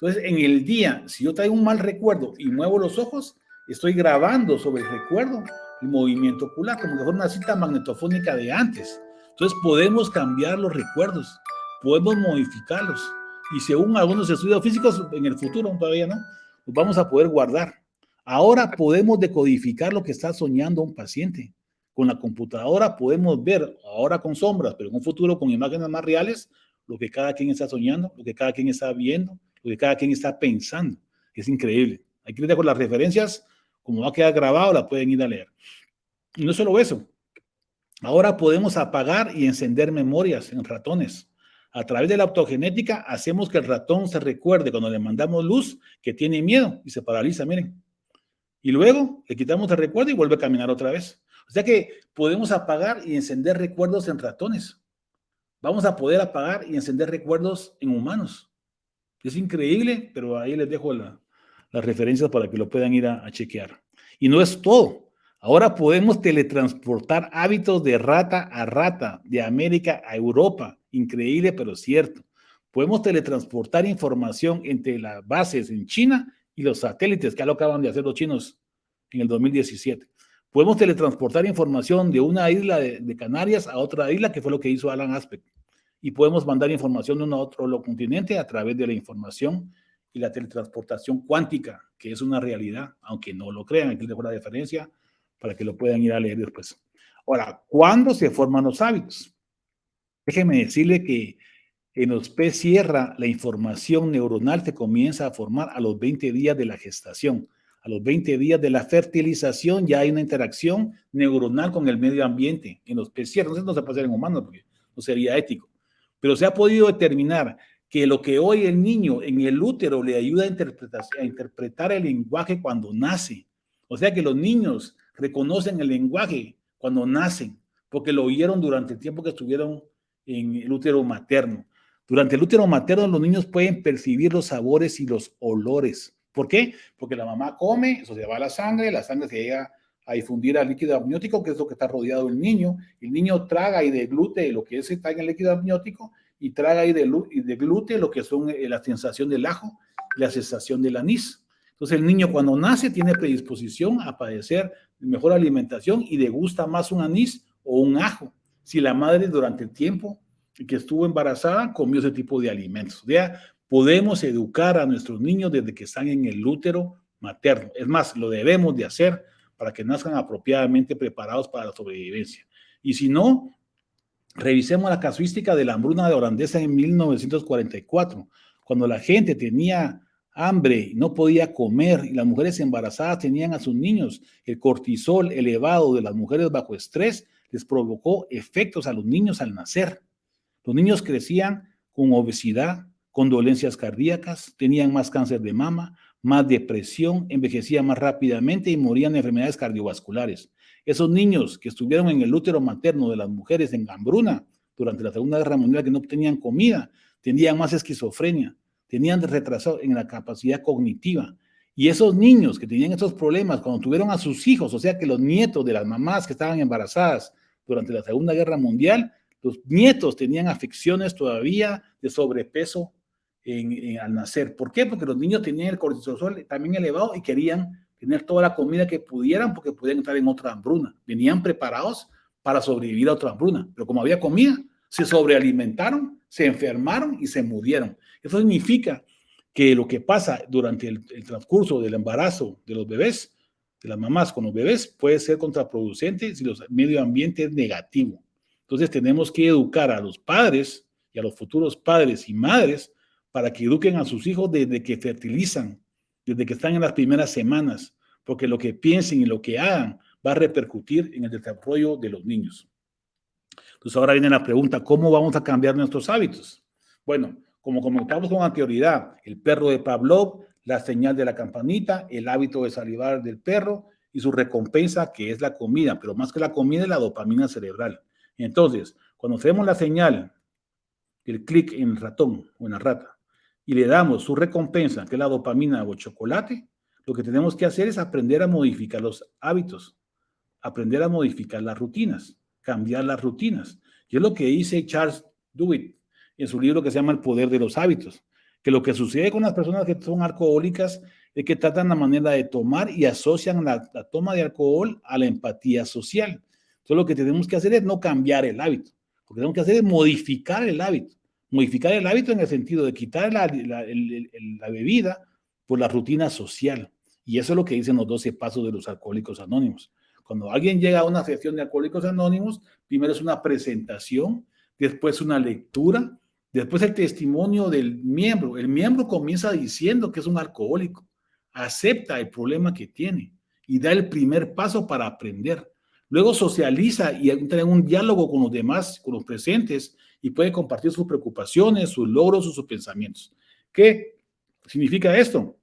Entonces, en el día, si yo traigo un mal recuerdo y muevo los ojos, estoy grabando sobre el recuerdo el movimiento ocular, como que fuera una cinta magnetofónica de antes. Entonces, podemos cambiar los recuerdos, podemos modificarlos. Y según algunos estudios físicos, en el futuro, todavía no, los vamos a poder guardar. Ahora podemos decodificar lo que está soñando un paciente. Con la computadora podemos ver, ahora con sombras, pero en un futuro con imágenes más reales, lo que cada quien está soñando, lo que cada quien está viendo, lo que cada quien está pensando. Es increíble. Aquí les dejo las referencias, como va a quedar grabado, la pueden ir a leer. Y no solo eso, ahora podemos apagar y encender memorias en ratones. A través de la optogenética hacemos que el ratón se recuerde cuando le mandamos luz que tiene miedo y se paraliza, miren. Y luego le quitamos el recuerdo y vuelve a caminar otra vez. O sea que podemos apagar y encender recuerdos en ratones. Vamos a poder apagar y encender recuerdos en humanos. Es increíble, pero ahí les dejo las referencias para que lo puedan ir a chequear. Y no es todo. Ahora podemos teletransportar hábitos de rata a rata, de América a Europa. Increíble, pero cierto. Podemos teletransportar información entre las bases en China y los satélites, que ya lo acaban de hacer los chinos en el 2017. Podemos teletransportar información de una isla de Canarias a otra isla, que fue lo que hizo Alan Aspect. Y podemos mandar información de uno a otro continente a través de la información y la teletransportación cuántica, que es una realidad, aunque no lo crean. Aquí les dejo la diferencia para que lo puedan ir a leer después. Ahora, ¿cuándo se forman los hábitos? Déjenme decirle que en los pez sierra la información neuronal se comienza a formar a los 20 días de la gestación. A los 20 días de la fertilización ya hay una interacción neuronal con el medio ambiente en los pez sierra. No se puede hacer en humanos porque no sería ético. Pero se ha podido determinar que lo que hoy el niño en el útero le ayuda a interpretar el lenguaje cuando nace. O sea que los niños reconocen el lenguaje cuando nacen, porque lo oyeron durante el tiempo que estuvieron en el útero materno. Durante el útero materno los niños pueden percibir los sabores y los olores. ¿Por qué? Porque la mamá come, eso se va a la sangre se llega a difundir al líquido amniótico, que es lo que está rodeado del niño. El niño traga y deglute lo que es está en el líquido amniótico y traga y deglute lo que son la sensación del ajo y la sensación del anís. Entonces el niño cuando nace tiene predisposición a padecer mejor alimentación y degusta más un anís o un ajo si la madre durante el tiempo que estuvo embarazada comió ese tipo de alimentos. O sea, podemos educar a nuestros niños desde que están en el útero materno. Es más, lo debemos de hacer para que nazcan apropiadamente preparados para la sobrevivencia. Y si no, revisemos la casuística de la hambruna de holandesa en 1944, cuando la gente tenía hambre, no podía comer y las mujeres embarazadas tenían a sus niños. El cortisol elevado de las mujeres bajo estrés les provocó efectos a los niños al nacer. Los niños crecían con obesidad, con dolencias cardíacas, tenían más cáncer de mama, más depresión, envejecían más rápidamente y morían de enfermedades cardiovasculares. Esos niños que estuvieron en el útero materno de las mujeres en hambruna durante la Segunda Guerra Mundial, que no tenían comida, tenían más esquizofrenia, tenían retraso en la capacidad cognitiva. Y esos niños que tenían estos problemas cuando tuvieron a sus hijos, o sea que los nietos de las mamás que estaban embarazadas durante la Segunda Guerra Mundial, los nietos tenían afecciones todavía de sobrepeso al nacer. ¿Por qué? Porque los niños tenían el cortisol también elevado y querían tener toda la comida que pudieran porque podían entrar en otra hambruna. Venían preparados para sobrevivir a otra hambruna, pero como había comida, se sobrealimentaron, se enfermaron y se murieron. Eso significa que lo que pasa durante el transcurso del embarazo de los bebés, de las mamás con los bebés, puede ser contraproducente si el medio ambiente es negativo. Entonces tenemos que educar a los padres y a los futuros padres y madres para que eduquen a sus hijos desde que fertilizan, desde que están en las primeras semanas, porque lo que piensen y lo que hagan va a repercutir en el desarrollo de los niños. Entonces ahora viene la pregunta, ¿cómo vamos a cambiar nuestros hábitos? Bueno, como comentamos con anterioridad, el perro de Pavlov, la señal de la campanita, el hábito de salivar del perro y su recompensa, que es la comida, pero más que la comida es la dopamina cerebral. Entonces, cuando hacemos la señal, el clic en el ratón o en la rata, y le damos su recompensa, que es la dopamina o chocolate, lo que tenemos que hacer es aprender a modificar los hábitos, aprender a modificar las rutinas, cambiar las rutinas. Y es lo que dice Charles Duhigg en su libro que se llama El poder de los hábitos, que lo que sucede con las personas que son alcohólicas es que tratan la manera de tomar y asocian la toma de alcohol a la empatía social. Entonces lo que tenemos que hacer es no cambiar el hábito, lo que tenemos que hacer es modificar el hábito en el sentido de quitar la bebida por la rutina social. Y eso es lo que dicen los 12 pasos de los Alcohólicos Anónimos. Cuando alguien llega a una sesión de Alcohólicos Anónimos, primero es una presentación, después una lectura, después el testimonio del miembro. El miembro comienza diciendo que es un alcohólico, acepta el problema que tiene y da el primer paso para aprender. Luego socializa y entra en un diálogo con los demás, con los presentes, y puede compartir sus preocupaciones, sus logros o sus pensamientos. ¿Qué significa esto?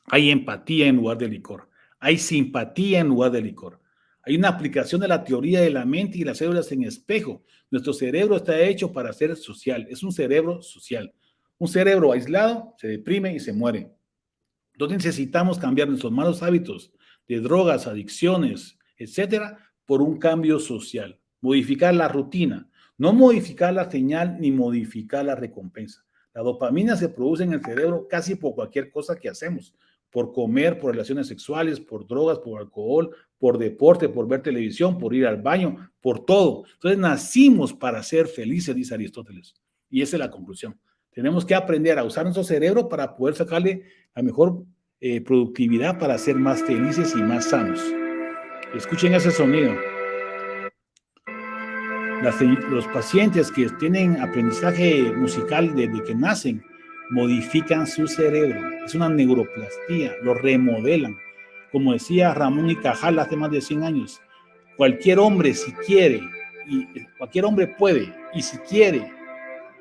Hay empatía en lugar de licor. Hay simpatía en lugar de licor. Hay una aplicación de la teoría de la mente y las células en espejo. Nuestro cerebro está hecho para ser social. Es un cerebro social. Un cerebro aislado se deprime y se muere. Entonces necesitamos cambiar nuestros malos hábitos de drogas, adicciones, etcétera, por un cambio social. Modificar la rutina. No modificar la señal ni modificar la recompensa. La dopamina se produce en el cerebro casi por cualquier cosa que hacemos. Por comer, por relaciones sexuales, por drogas, por alcohol, por deporte, por ver televisión, por ir al baño, por todo. Entonces nacimos para ser felices, dice Aristóteles. Y esa es la conclusión. Tenemos que aprender a usar nuestro cerebro para poder sacarle la mejor productividad para ser más felices y más sanos. Escuchen ese sonido. Los pacientes que tienen aprendizaje musical desde que nacen modifican su cerebro. Es una neuroplastía, lo remodelan. Como decía Ramón y Cajal hace más de 100 años, cualquier hombre si quiere, y cualquier hombre puede, y si quiere,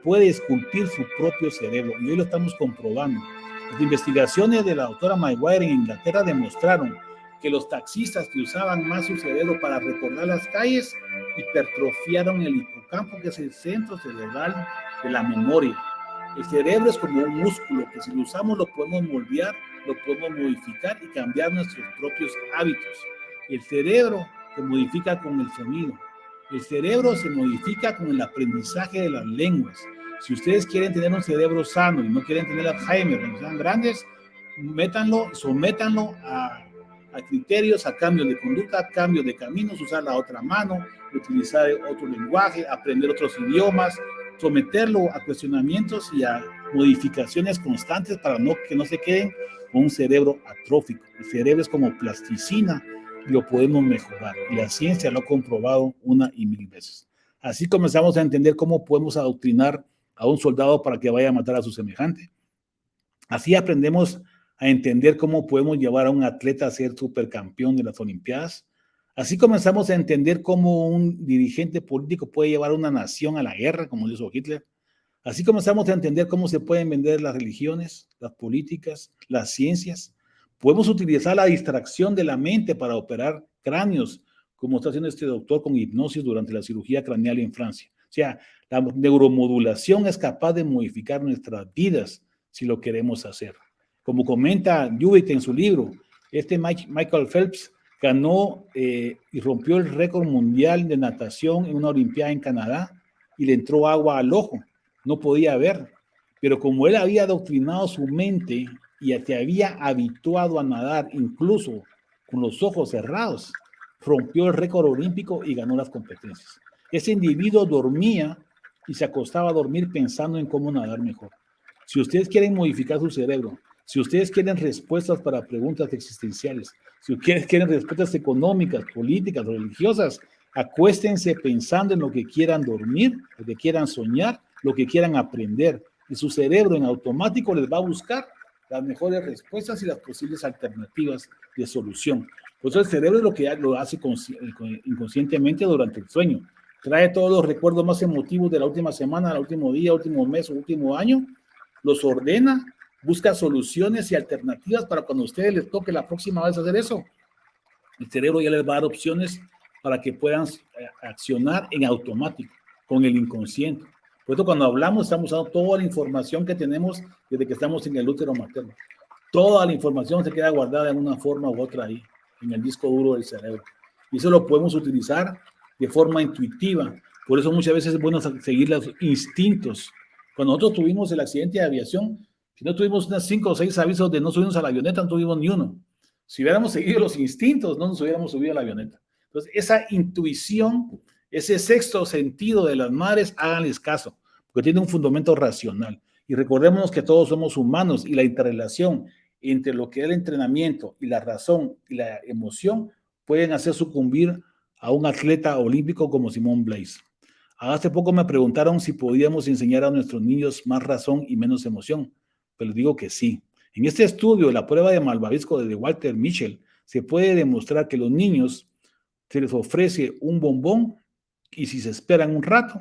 puede esculpir su propio cerebro. Y hoy lo estamos comprobando. Las investigaciones de la doctora Maguire en Inglaterra demostraron que los taxistas que usaban más su cerebro para recordar las calles hipertrofiaron el hipocampo, que es el centro cerebral de la memoria. El cerebro es como un músculo que si lo usamos lo podemos moldear, lo podemos modificar y cambiar nuestros propios hábitos. El cerebro se modifica con el sonido. El cerebro se modifica con el aprendizaje de las lenguas. Si ustedes quieren tener un cerebro sano y no quieren tener Alzheimer cuando sean grandes, sométanlo a criterios, a cambios de conducta, a cambios de caminos, usar la otra mano, utilizar otro lenguaje, aprender otros idiomas, someterlo a cuestionamientos y a modificaciones constantes para que no se queden con un cerebro atrófico. El cerebro es como plasticina y lo podemos mejorar. Y la ciencia lo ha comprobado una y mil veces. Así comenzamos a entender cómo podemos adoctrinar a un soldado para que vaya a matar a su semejante. Así aprendemos a entender cómo podemos llevar a un atleta a ser supercampeón de las Olimpiadas. Así comenzamos a entender cómo un dirigente político puede llevar a una nación a la guerra, como lo hizo Hitler. Así comenzamos a entender cómo se pueden vender las religiones, las políticas, las ciencias. Podemos utilizar la distracción de la mente para operar cráneos, como está haciendo este doctor con hipnosis durante la cirugía craneal en Francia. O sea, la neuromodulación es capaz de modificar nuestras vidas si lo queremos hacer. Como comenta Judith en su libro, Michael Phelps ganó y rompió el récord mundial de natación en una olimpiada en Canadá y le entró agua al ojo. No podía ver, pero como él había adoctrinado su mente y te había habituado a nadar incluso con los ojos cerrados, rompió el récord olímpico y ganó las competencias. Ese individuo dormía y se acostaba a dormir pensando en cómo nadar mejor. Si ustedes quieren modificar su cerebro, si ustedes quieren respuestas para preguntas existenciales, si ustedes quieren respuestas económicas, políticas, religiosas, acuéstense pensando en lo que quieran dormir, lo que quieran soñar, lo que quieran aprender. Y su cerebro en automático les va a buscar las mejores respuestas y las posibles alternativas de solución. Por eso el cerebro es lo que lo hace inconscientemente durante el sueño. Trae todos los recuerdos más emotivos de la última semana, el último día, último mes o último año, los ordena, busca soluciones y alternativas para cuando a ustedes les toque la próxima vez hacer eso. El cerebro ya les va a dar opciones para que puedan accionar en automático, con el inconsciente. Por eso cuando hablamos estamos usando toda la información que tenemos desde que estamos en el útero materno. Toda la información se queda guardada en una forma u otra ahí, en el disco duro del cerebro. Y eso lo podemos utilizar de forma intuitiva. Por eso muchas veces es bueno seguir los instintos. Cuando nosotros tuvimos el accidente de aviación, si no tuvimos unas 5 o 6 avisos de no subirnos a la avioneta, no tuvimos ni uno. Si hubiéramos seguido los instintos, no nos hubiéramos subido a la avioneta. Entonces, esa intuición, ese sexto sentido de las madres, háganles caso, porque tiene un fundamento racional. Y recordémonos que todos somos humanos y la interrelación entre lo que es el entrenamiento y la razón y la emoción pueden hacer sucumbir a un atleta olímpico como Simone Biles. Hace poco me preguntaron si podíamos enseñar a nuestros niños más razón y menos emoción, pero les digo que sí. En este estudio, la prueba de malvavisco de Walter Mischel, se puede demostrar que los niños se les ofrece un bombón y si se esperan un rato,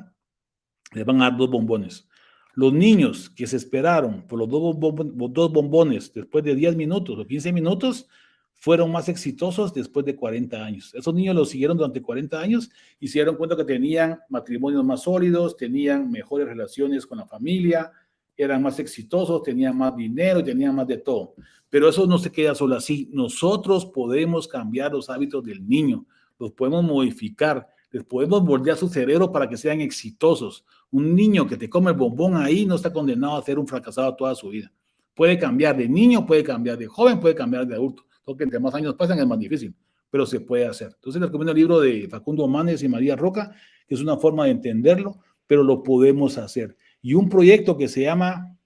les van a dar 2 bombones. Los niños que se esperaron por los 2 bombones después de 10 minutos o 15 minutos fueron más exitosos después de 40 años. Esos niños los siguieron durante 40 años y se dieron cuenta que tenían matrimonios más sólidos, tenían mejores relaciones con la familia, eran más exitosos, tenían más dinero y tenían más de todo. Pero eso no se queda solo así. Nosotros podemos cambiar los hábitos del niño, los podemos modificar, les podemos moldear su cerebro para que sean exitosos. Un niño que te come el bombón ahí no está condenado a ser un fracasado toda su vida. Puede cambiar de niño, puede cambiar de joven, puede cambiar de adulto. Porque entre más años pasan es más difícil, pero se puede hacer. Entonces les recomiendo el libro de Facundo Manes y María Roca, que es una forma de entenderlo, pero lo podemos hacer. Y un proyecto que se llama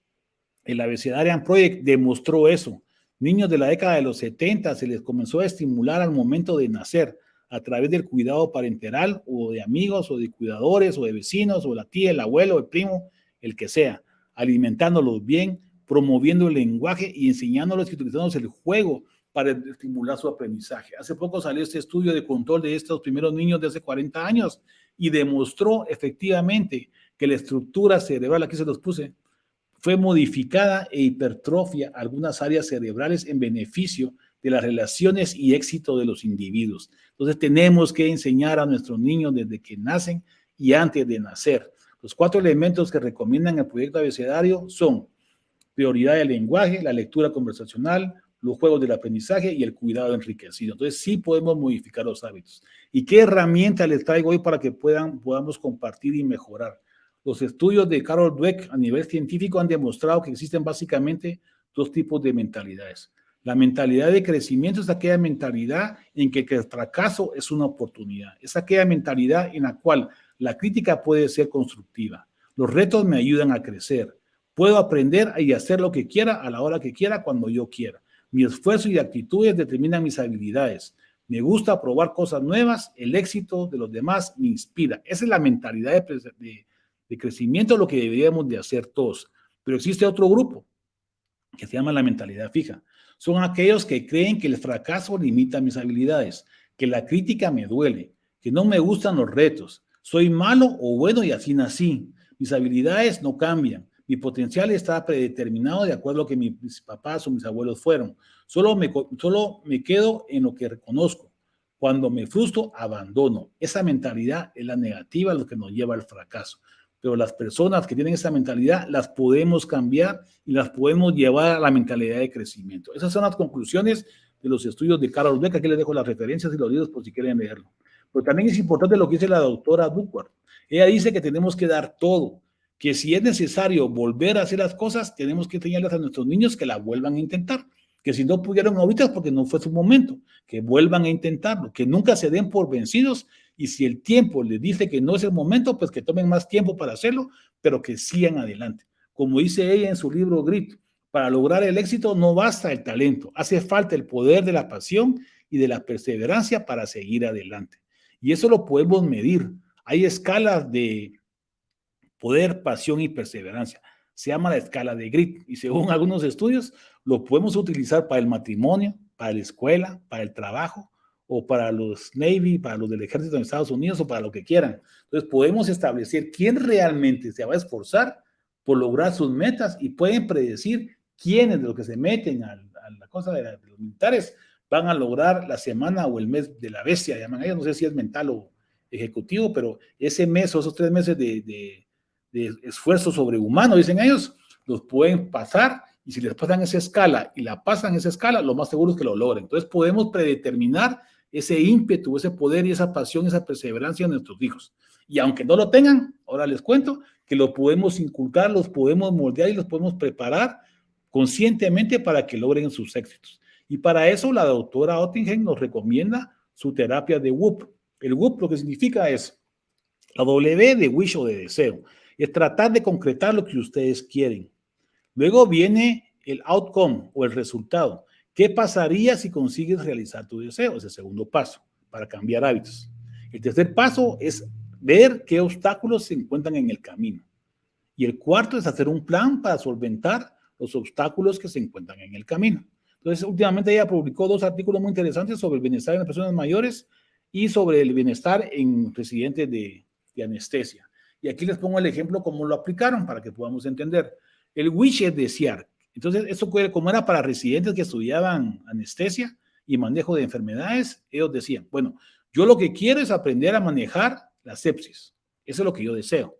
el Abecedarian Project demostró eso. Niños de la década de los 70 se les comenzó a estimular al momento de nacer a través del cuidado parenteral o de amigos o de cuidadores o de vecinos o la tía, el abuelo, el primo, el que sea, alimentándolos bien, promoviendo el lenguaje y enseñándoles y utilizándoles el juego para estimular su aprendizaje. Hace poco salió este estudio de control de estos primeros niños de hace 40 años y demostró efectivamente que la estructura cerebral, aquí se los puse, fue modificada e hipertrofia algunas áreas cerebrales en beneficio de las relaciones y éxito de los individuos. Entonces tenemos que enseñar a nuestros niños desde que nacen y antes de nacer. Los 4 elementos que recomiendan el proyecto abecedario son prioridad del lenguaje, la lectura conversacional, los juegos del aprendizaje y el cuidado enriquecido. Entonces, sí podemos modificar los hábitos. ¿Y qué herramienta les traigo hoy para que podamos compartir y mejorar? Los estudios de Carol Dweck a nivel científico han demostrado que existen básicamente dos tipos de mentalidades. La mentalidad de crecimiento es aquella mentalidad en que el fracaso es una oportunidad. Es aquella mentalidad en la cual la crítica puede ser constructiva. Los retos me ayudan a crecer. Puedo aprender y hacer lo que quiera a la hora que quiera, cuando yo quiera. Mi esfuerzo y actitudes determinan mis habilidades. Me gusta probar cosas nuevas. El éxito de los demás me inspira. Esa es la mentalidad de crecimiento, lo que deberíamos de hacer todos. Pero existe otro grupo que se llama la mentalidad fija. Son aquellos que creen que el fracaso limita mis habilidades, que la crítica me duele, que no me gustan los retos. Soy malo o bueno y así nací. Mis habilidades no cambian. Mi potencial está predeterminado de acuerdo a lo que mis papás o mis abuelos fueron. Solo me quedo en lo que reconozco. Cuando me frustro, abandono. Esa mentalidad es la negativa, lo que nos lleva al fracaso. Pero las personas que tienen esa mentalidad las podemos cambiar y las podemos llevar a la mentalidad de crecimiento. Esas son las conclusiones de los estudios de Carol Dweck. Aquí les dejo las referencias y los libros por si quieren leerlo. Pero también es importante lo que dice la doctora Duckworth. Ella dice que tenemos que dar todo, que si es necesario volver a hacer las cosas, tenemos que enseñarles a nuestros niños que la vuelvan a intentar, que si no pudieron ahorita es porque no fue su momento, que vuelvan a intentarlo, que nunca se den por vencidos, y si el tiempo les dice que no es el momento, pues que tomen más tiempo para hacerlo, pero que sigan adelante. Como dice ella en su libro Grit, para lograr el éxito no basta el talento, hace falta el poder de la pasión y de la perseverancia para seguir adelante. Y eso lo podemos medir. Hay escalas de poder, pasión y perseverancia. Se llama la escala de Grit y según algunos estudios lo podemos utilizar para el matrimonio, para la escuela, para el trabajo o para los Navy, para los del ejército de Estados Unidos o para lo que quieran. Entonces podemos establecer quién realmente se va a esforzar por lograr sus metas y pueden predecir quiénes de los que se meten a la cosa de los militares van a lograr la semana o el mes de la bestia, llaman ellos, no sé si es mental o ejecutivo, pero ese mes o esos 3 meses de esfuerzo sobrehumano, dicen ellos, los pueden pasar y si les pasan esa escala y la pasan esa escala, lo más seguro es que lo logren. Entonces podemos predeterminar ese ímpetu, ese poder y esa pasión, esa perseverancia en nuestros hijos. Y aunque no lo tengan, ahora les cuento que lo podemos inculcar, los podemos moldear y los podemos preparar conscientemente para que logren sus éxitos. Y para eso la doctora Oettingen nos recomienda su terapia de WOOP. El WOOP lo que significa es la W de wish o de deseo. Es tratar de concretar lo que ustedes quieren. Luego viene el outcome o el resultado. ¿Qué pasaría si consigues realizar tu deseo? Es el segundo paso para cambiar hábitos. El tercer paso es ver qué obstáculos se encuentran en el camino. Y el cuarto es hacer un plan para solventar los obstáculos que se encuentran en el camino. Entonces, últimamente ella publicó 2 artículos muy interesantes sobre el bienestar en las personas mayores y sobre el bienestar en residentes de anestesia. Y aquí les pongo el ejemplo cómo lo aplicaron para que podamos entender. El wish es desear. Entonces, esto como era para residentes que estudiaban anestesia y manejo de enfermedades, ellos decían, bueno, yo lo que quiero es aprender a manejar la sepsis. Eso es lo que yo deseo.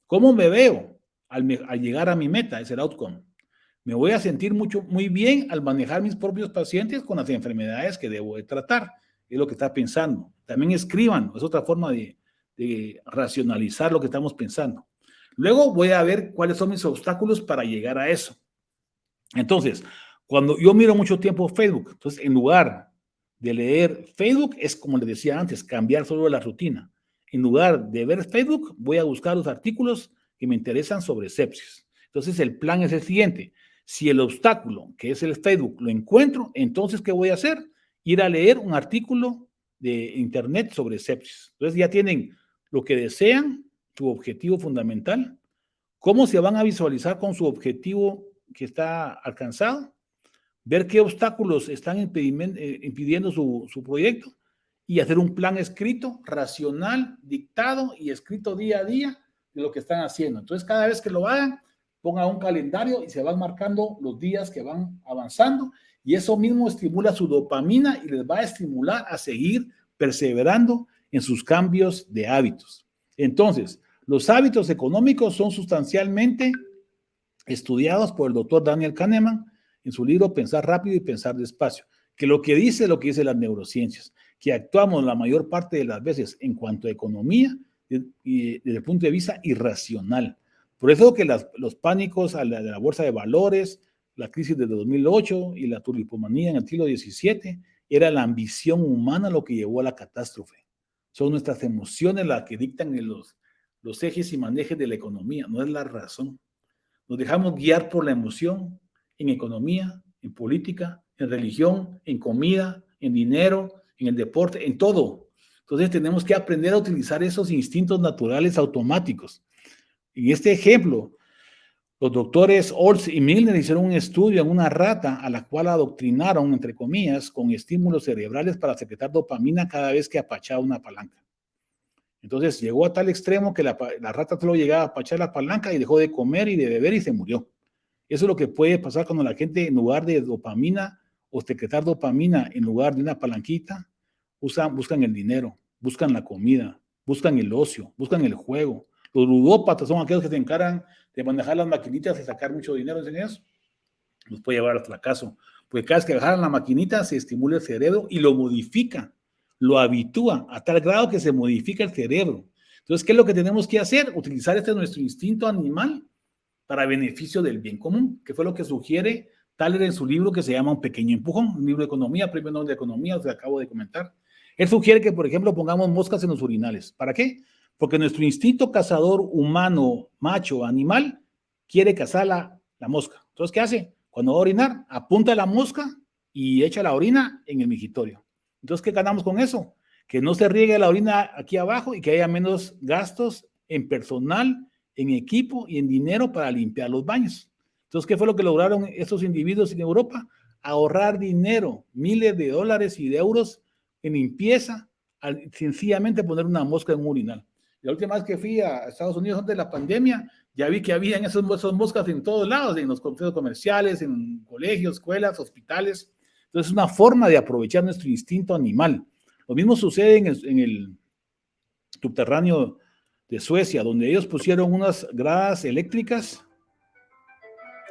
¿Cómo me veo al llegar a mi meta? Es el outcome. Me voy a sentir muy bien al manejar mis propios pacientes con las enfermedades que debo de tratar. Es lo que está pensando. También escriban, es otra forma de racionalizar lo que estamos pensando. Luego voy a ver cuáles son mis obstáculos para llegar a eso. Entonces, cuando yo miro mucho tiempo Facebook, entonces en lugar de leer Facebook, es como les decía antes, cambiar solo la rutina. En lugar de ver Facebook, voy a buscar los artículos que me interesan sobre sepsis. Entonces, el plan es el siguiente. Si el obstáculo, que es el Facebook, lo encuentro, entonces, ¿qué voy a hacer? Ir a leer un artículo de internet sobre sepsis. Entonces, ya tienen lo que desean, su objetivo fundamental, cómo se van a visualizar con su objetivo que está alcanzado, ver qué obstáculos están impidiendo su proyecto y hacer un plan escrito, racional, dictado y escrito día a día de lo que están haciendo. Entonces, cada vez que lo hagan, pongan un calendario y se van marcando los días que van avanzando y eso mismo estimula su dopamina y les va a estimular a seguir perseverando en sus cambios de hábitos. Entonces, los hábitos económicos son sustancialmente estudiados por el doctor Daniel Kahneman en su libro Pensar rápido y pensar despacio, que lo que dice las neurociencias, que actuamos la mayor parte de las veces en cuanto a economía y desde el punto de vista irracional. Por eso que los pánicos de la bolsa de valores, la crisis de 2008 y la tulipomanía en el siglo XVII, era la ambición humana lo que llevó a la catástrofe. Son nuestras emociones las que dictan los ejes y manejes de la economía, no es la razón. Nos dejamos guiar por la emoción en economía, en política, en religión, en comida, en dinero, en el deporte, en todo. Entonces tenemos que aprender a utilizar esos instintos naturales automáticos. En este ejemplo, los doctores Olds y Milner hicieron un estudio en una rata a la cual adoctrinaron, entre comillas, con estímulos cerebrales para secretar dopamina cada vez que apachaba una palanca. Entonces llegó a tal extremo que la rata solo llegaba a apachar la palanca y dejó de comer y de beber y se murió. Eso es lo que puede pasar cuando la gente, en lugar de dopamina o secretar dopamina en lugar de una palanquita, buscan el dinero, buscan la comida, buscan el ocio, buscan el juego. Los ludópatas son aquellos que se encargan de manejar las maquinitas y sacar mucho dinero en eso. Nos puede llevar al fracaso, porque cada vez que bajan la maquinita se estimula el cerebro y lo modifica, lo habitúa a tal grado que se modifica el cerebro. Entonces, ¿qué es lo que tenemos que hacer? Utilizar nuestro instinto animal para beneficio del bien común, que fue lo que sugiere Thaler en su libro que se llama Un pequeño empujón, un libro de economía, premio Nobel de Economía, os acabo de comentar. Él sugiere que, por ejemplo, pongamos moscas en los urinales. ¿Para qué? Porque nuestro instinto cazador humano, macho, animal, quiere cazar la mosca. Entonces, ¿qué hace? Cuando va a orinar, apunta la mosca y echa la orina en el migitorio. Entonces, ¿qué ganamos con eso? Que no se riegue la orina aquí abajo y que haya menos gastos en personal, en equipo y en dinero para limpiar los baños. Entonces, ¿qué fue lo que lograron estos individuos en Europa? Ahorrar dinero, miles de dólares y de euros en limpieza, al sencillamente poner una mosca en un urinal. La última vez que fui a Estados Unidos antes de la pandemia, ya vi que habían esas moscas en todos lados, en los centros comerciales, en colegios, escuelas, hospitales. Entonces, es una forma de aprovechar nuestro instinto animal. Lo mismo sucede en el subterráneo de Suecia, donde ellos pusieron unas gradas eléctricas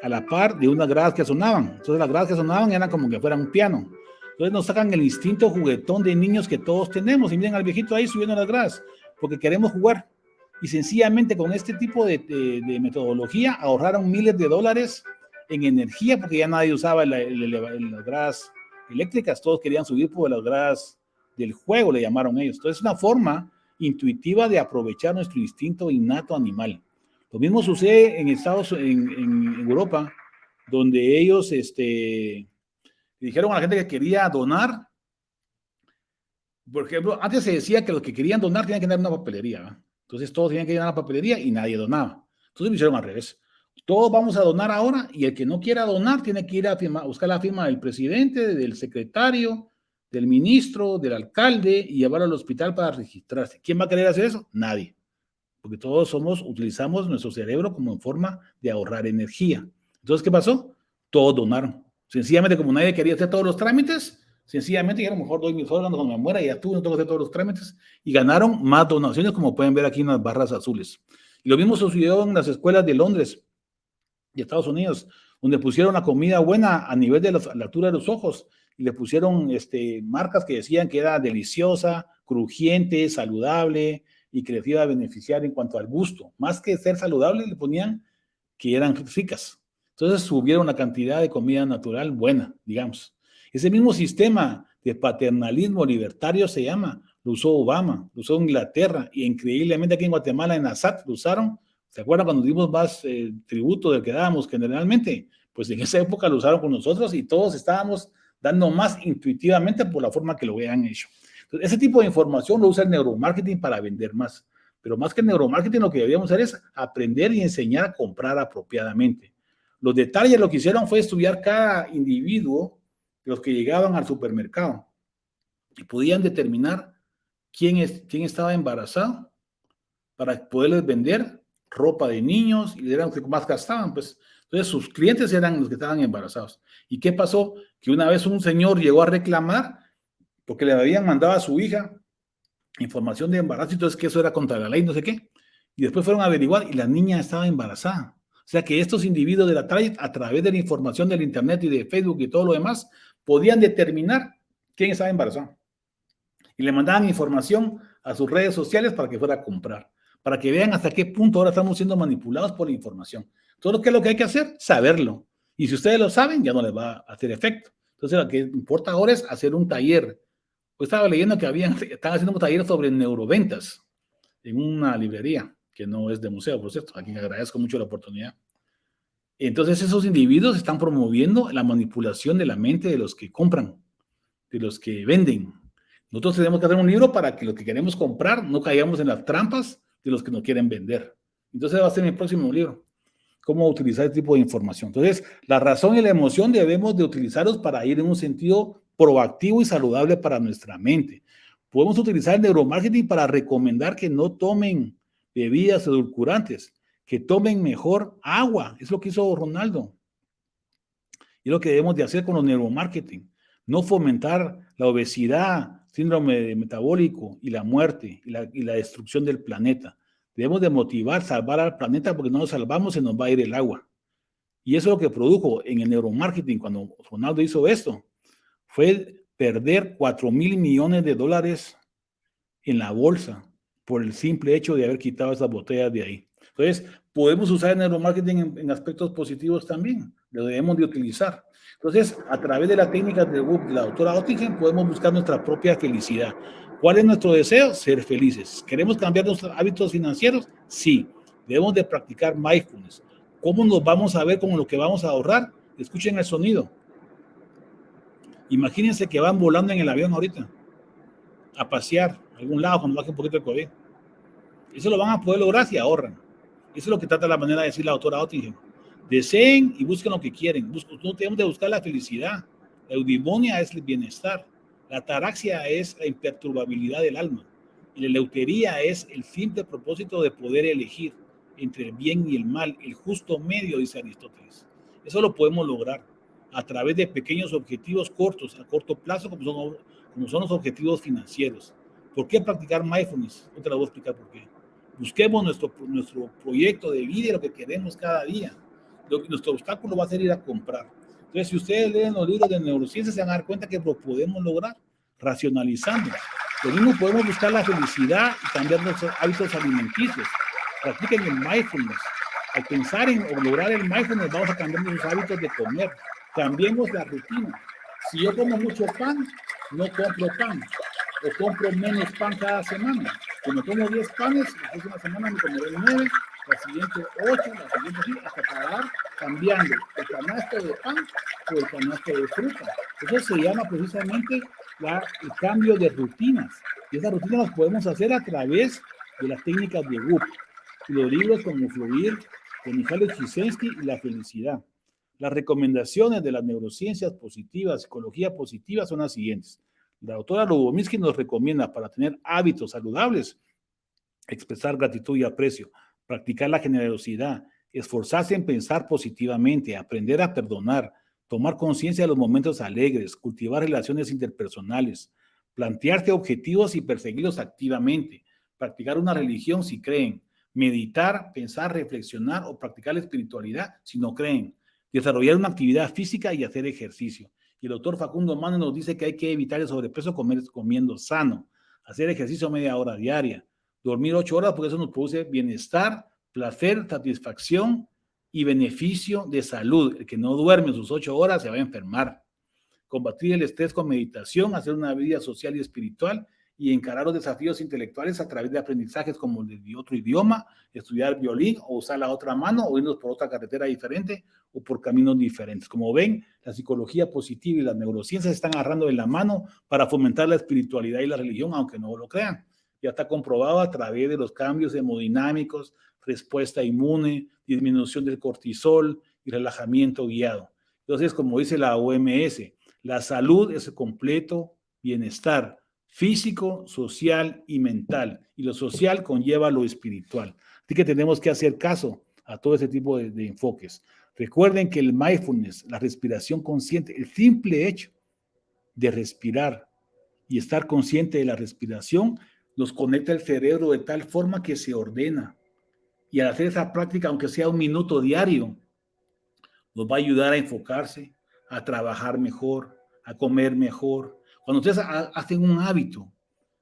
a la par de unas gradas que sonaban. Entonces las gradas que sonaban eran como que fueran un piano. Entonces nos sacan el instinto juguetón de niños que todos tenemos. Y miren al viejito ahí subiendo las gradas, porque queremos jugar. Y sencillamente con este tipo de metodología ahorraron miles de dólares en energía, porque ya nadie usaba las gradas eléctricas, todos querían subir por las gradas del juego, le llamaron ellos. Entonces es una forma intuitiva de aprovechar nuestro instinto innato animal. Lo mismo sucede en en Europa, donde ellos dijeron a la gente que quería donar. Por ejemplo, antes se decía que los que querían donar tenían que dar una papelería, ¿verdad? Entonces todos tenían que ir a la papelería y nadie donaba. Entonces lo hicieron al revés. Todos vamos a donar ahora y el que no quiera donar tiene que ir a buscar la firma del presidente, del secretario, del ministro, del alcalde y llevarlo al hospital para registrarse. ¿Quién va a querer hacer eso? Nadie. Porque todos utilizamos nuestro cerebro como en forma de ahorrar energía. Entonces, ¿qué pasó? Todos donaron. Sencillamente, como nadie quería hacer todos los trámites, sencillamente, y a lo mejor doy mis órganos cuando me muera, y ya tú no tengo que hacer todos los trámites, y ganaron más donaciones, como pueden ver aquí en las barras azules. Y lo mismo sucedió en las escuelas de Londres y Estados Unidos, donde pusieron la comida buena a nivel de la altura de los ojos, y le pusieron marcas que decían que era deliciosa, crujiente, saludable, y que les iba a beneficiar en cuanto al gusto. Más que ser saludable, le ponían que eran ricas. Entonces subieron la cantidad de comida natural buena, digamos. Ese mismo sistema de paternalismo libertario se llama, lo usó Obama, lo usó Inglaterra, y increíblemente aquí en Guatemala, en ASAT, lo usaron. ¿Se acuerdan cuando dimos más tributo del que dábamos generalmente? Pues en esa época lo usaron con nosotros y todos estábamos dando más intuitivamente por la forma que lo habían hecho. Entonces, ese tipo de información lo usa el neuromarketing para vender más. Pero más que el neuromarketing, lo que deberíamos hacer es aprender y enseñar a comprar apropiadamente. Los detalles lo que hicieron fue estudiar cada individuo, los que llegaban al supermercado, y podían determinar quién estaba embarazado para poderles vender ropa de niños y eran los que más gastaban, pues. Entonces sus clientes eran los que estaban embarazados. ¿Y qué pasó? Que una vez un señor llegó a reclamar porque le habían mandado a su hija información de embarazo, y entonces que eso era contra la ley, no sé qué. Y después fueron a averiguar y la niña estaba embarazada. O sea que estos individuos de la target, a través de la información del internet y de Facebook y todo lo demás, podían determinar quién estaba embarazado. Y le mandaban información a sus redes sociales para que fuera a comprar, para que vean hasta qué punto ahora estamos siendo manipulados por la información. Todo lo que hay que hacer, saberlo. Y si ustedes lo saben, ya no les va a hacer efecto. Entonces, lo que importa ahora es hacer un taller. Pues estaba leyendo que estaban haciendo un taller sobre neuroventas en una librería, que no es de museo, por cierto, a quien agradezco mucho la oportunidad. Entonces, esos individuos están promoviendo la manipulación de la mente de los que compran, de los que venden. Nosotros tenemos que hacer un libro para que los que queremos comprar no caigamos en las trampas de los que nos quieren vender. Entonces, va a ser mi próximo libro. Cómo utilizar este tipo de información. Entonces, la razón y la emoción debemos de utilizarlos para ir en un sentido proactivo y saludable para nuestra mente. Podemos utilizar el neuromarketing para recomendar que no tomen bebidas edulcorantes, que tomen mejor agua. Es lo que hizo Ronaldo. Y es lo que debemos de hacer con los neuromarketing. No fomentar la obesidad, síndrome metabólico y la muerte y la destrucción del planeta. Debemos de motivar, salvar al planeta, porque no lo salvamos, se nos va a ir el agua. Y eso es lo que produjo en el neuromarketing cuando Ronaldo hizo esto. Fue perder 4,000 millones de dólares en la bolsa por el simple hecho de haber quitado esas botellas de ahí. Entonces, podemos usar el neuromarketing en aspectos positivos también. Lo debemos de utilizar. Entonces, a través de la técnica de la doctora Oettingen, podemos buscar nuestra propia felicidad. ¿Cuál es nuestro deseo? Ser felices. ¿Queremos cambiar nuestros hábitos financieros? Sí. Debemos de practicar mindfulness. ¿Cómo nos vamos a ver con lo que vamos a ahorrar? Escuchen el sonido. Imagínense que van volando en el avión ahorita a pasear a algún lado cuando baje un poquito el COVID. Eso lo van a poder lograr si ahorran. Eso es lo que trata la manera de decir la doctora Oettingen. Deseen y busquen lo que quieren. No tenemos de buscar la felicidad. La eudemonia es el bienestar. La ataraxia es la imperturbabilidad del alma. Y la eleutería es el simple propósito de poder elegir entre el bien y el mal, el justo medio, dice Aristóteles. Eso lo podemos lograr a través de pequeños objetivos cortos, a corto plazo, como son los objetivos financieros. ¿Por qué practicar mindfulness? No te lo voy a explicar por qué. Busquemos nuestro proyecto de vida y lo que queremos cada día. Nuestro obstáculo va a ser ir a comprar. Entonces, si ustedes leen los libros de neurociencia, se van a dar cuenta que lo podemos lograr racionalizando. Lo mismo podemos buscar la felicidad y cambiar nuestros hábitos alimenticios. Practiquen el mindfulness. Al pensar en lograr el mindfulness, vamos a cambiar nuestros hábitos de comer. Cambiemos la rutina. Si yo como mucho pan, no compro pan. O compro menos pan cada semana. Como como 10 panes, la próxima semana me comeré 9, la siguiente 8, la siguiente 10, hasta acabar cambiando el canasto de pan por el canasto de fruta. Eso se llama precisamente el cambio de rutinas. Y esas rutinas las podemos hacer a través de las técnicas de WOOP y los libros como Fluir, de Mihaly Csikszentmihalyi y La felicidad. Las recomendaciones de las neurociencias positivas, psicología positiva son las siguientes. La doctora Lubomirsky nos recomienda para tener hábitos saludables, expresar gratitud y aprecio, practicar la generosidad, esforzarse en pensar positivamente, aprender a perdonar, tomar conciencia de los momentos alegres, cultivar relaciones interpersonales, plantearse objetivos y perseguirlos activamente, practicar una religión si creen, meditar, pensar, reflexionar o practicar la espiritualidad si no creen, desarrollar una actividad física y hacer ejercicio. Y el doctor Facundo Manes nos dice que hay que evitar el sobrepeso comiendo sano, hacer ejercicio media hora diaria, dormir 8 horas porque eso nos produce bienestar, placer, satisfacción y beneficio de salud. El que no duerme sus 8 horas se va a enfermar. Combatir el estrés con meditación, hacer una vida social y espiritual y encarar los desafíos intelectuales a través de aprendizajes como el de otro idioma, estudiar violín o usar la otra mano o irnos por otra carretera diferente o por caminos diferentes. Como ven, la psicología positiva y las neurociencias están agarrando de la mano para fomentar la espiritualidad y la religión, aunque no lo crean. Ya está comprobado a través de los cambios hemodinámicos, respuesta inmune, disminución del cortisol y relajamiento guiado. Entonces, como dice la OMS, la salud es el completo bienestar físico, social y mental. Y lo social conlleva lo espiritual. Así que tenemos que hacer caso a todo ese tipo de enfoques. Recuerden que el mindfulness, la respiración consciente, el simple hecho de respirar y estar consciente de la respiración, nos conecta el cerebro de tal forma que se ordena. Y al hacer esa práctica, aunque sea 1 minuto diario, nos va a ayudar a enfocarse, a trabajar mejor, a comer mejor. Cuando ustedes hacen un hábito,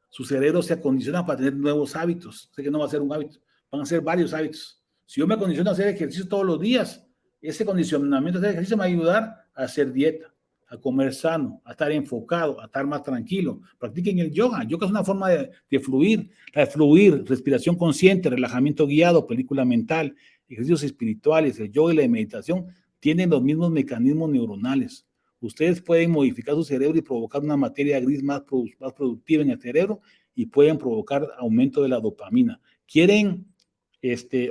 su cerebro se acondiciona para tener nuevos hábitos. Sé que no va a ser un hábito, van a ser varios hábitos. Si yo me acondiciono a hacer ejercicio todos los días, ese condicionamiento de hacer ejercicio me va a ayudar a hacer dieta, a comer sano, a estar enfocado, a estar más tranquilo. Practiquen el yoga. El yoga es una forma de fluir, respiración consciente, relajamiento guiado, película mental, ejercicios espirituales, el yoga y la meditación tienen los mismos mecanismos neuronales. Ustedes pueden modificar su cerebro y provocar una materia gris más productiva en el cerebro y pueden provocar aumento de la dopamina. ¿Quieren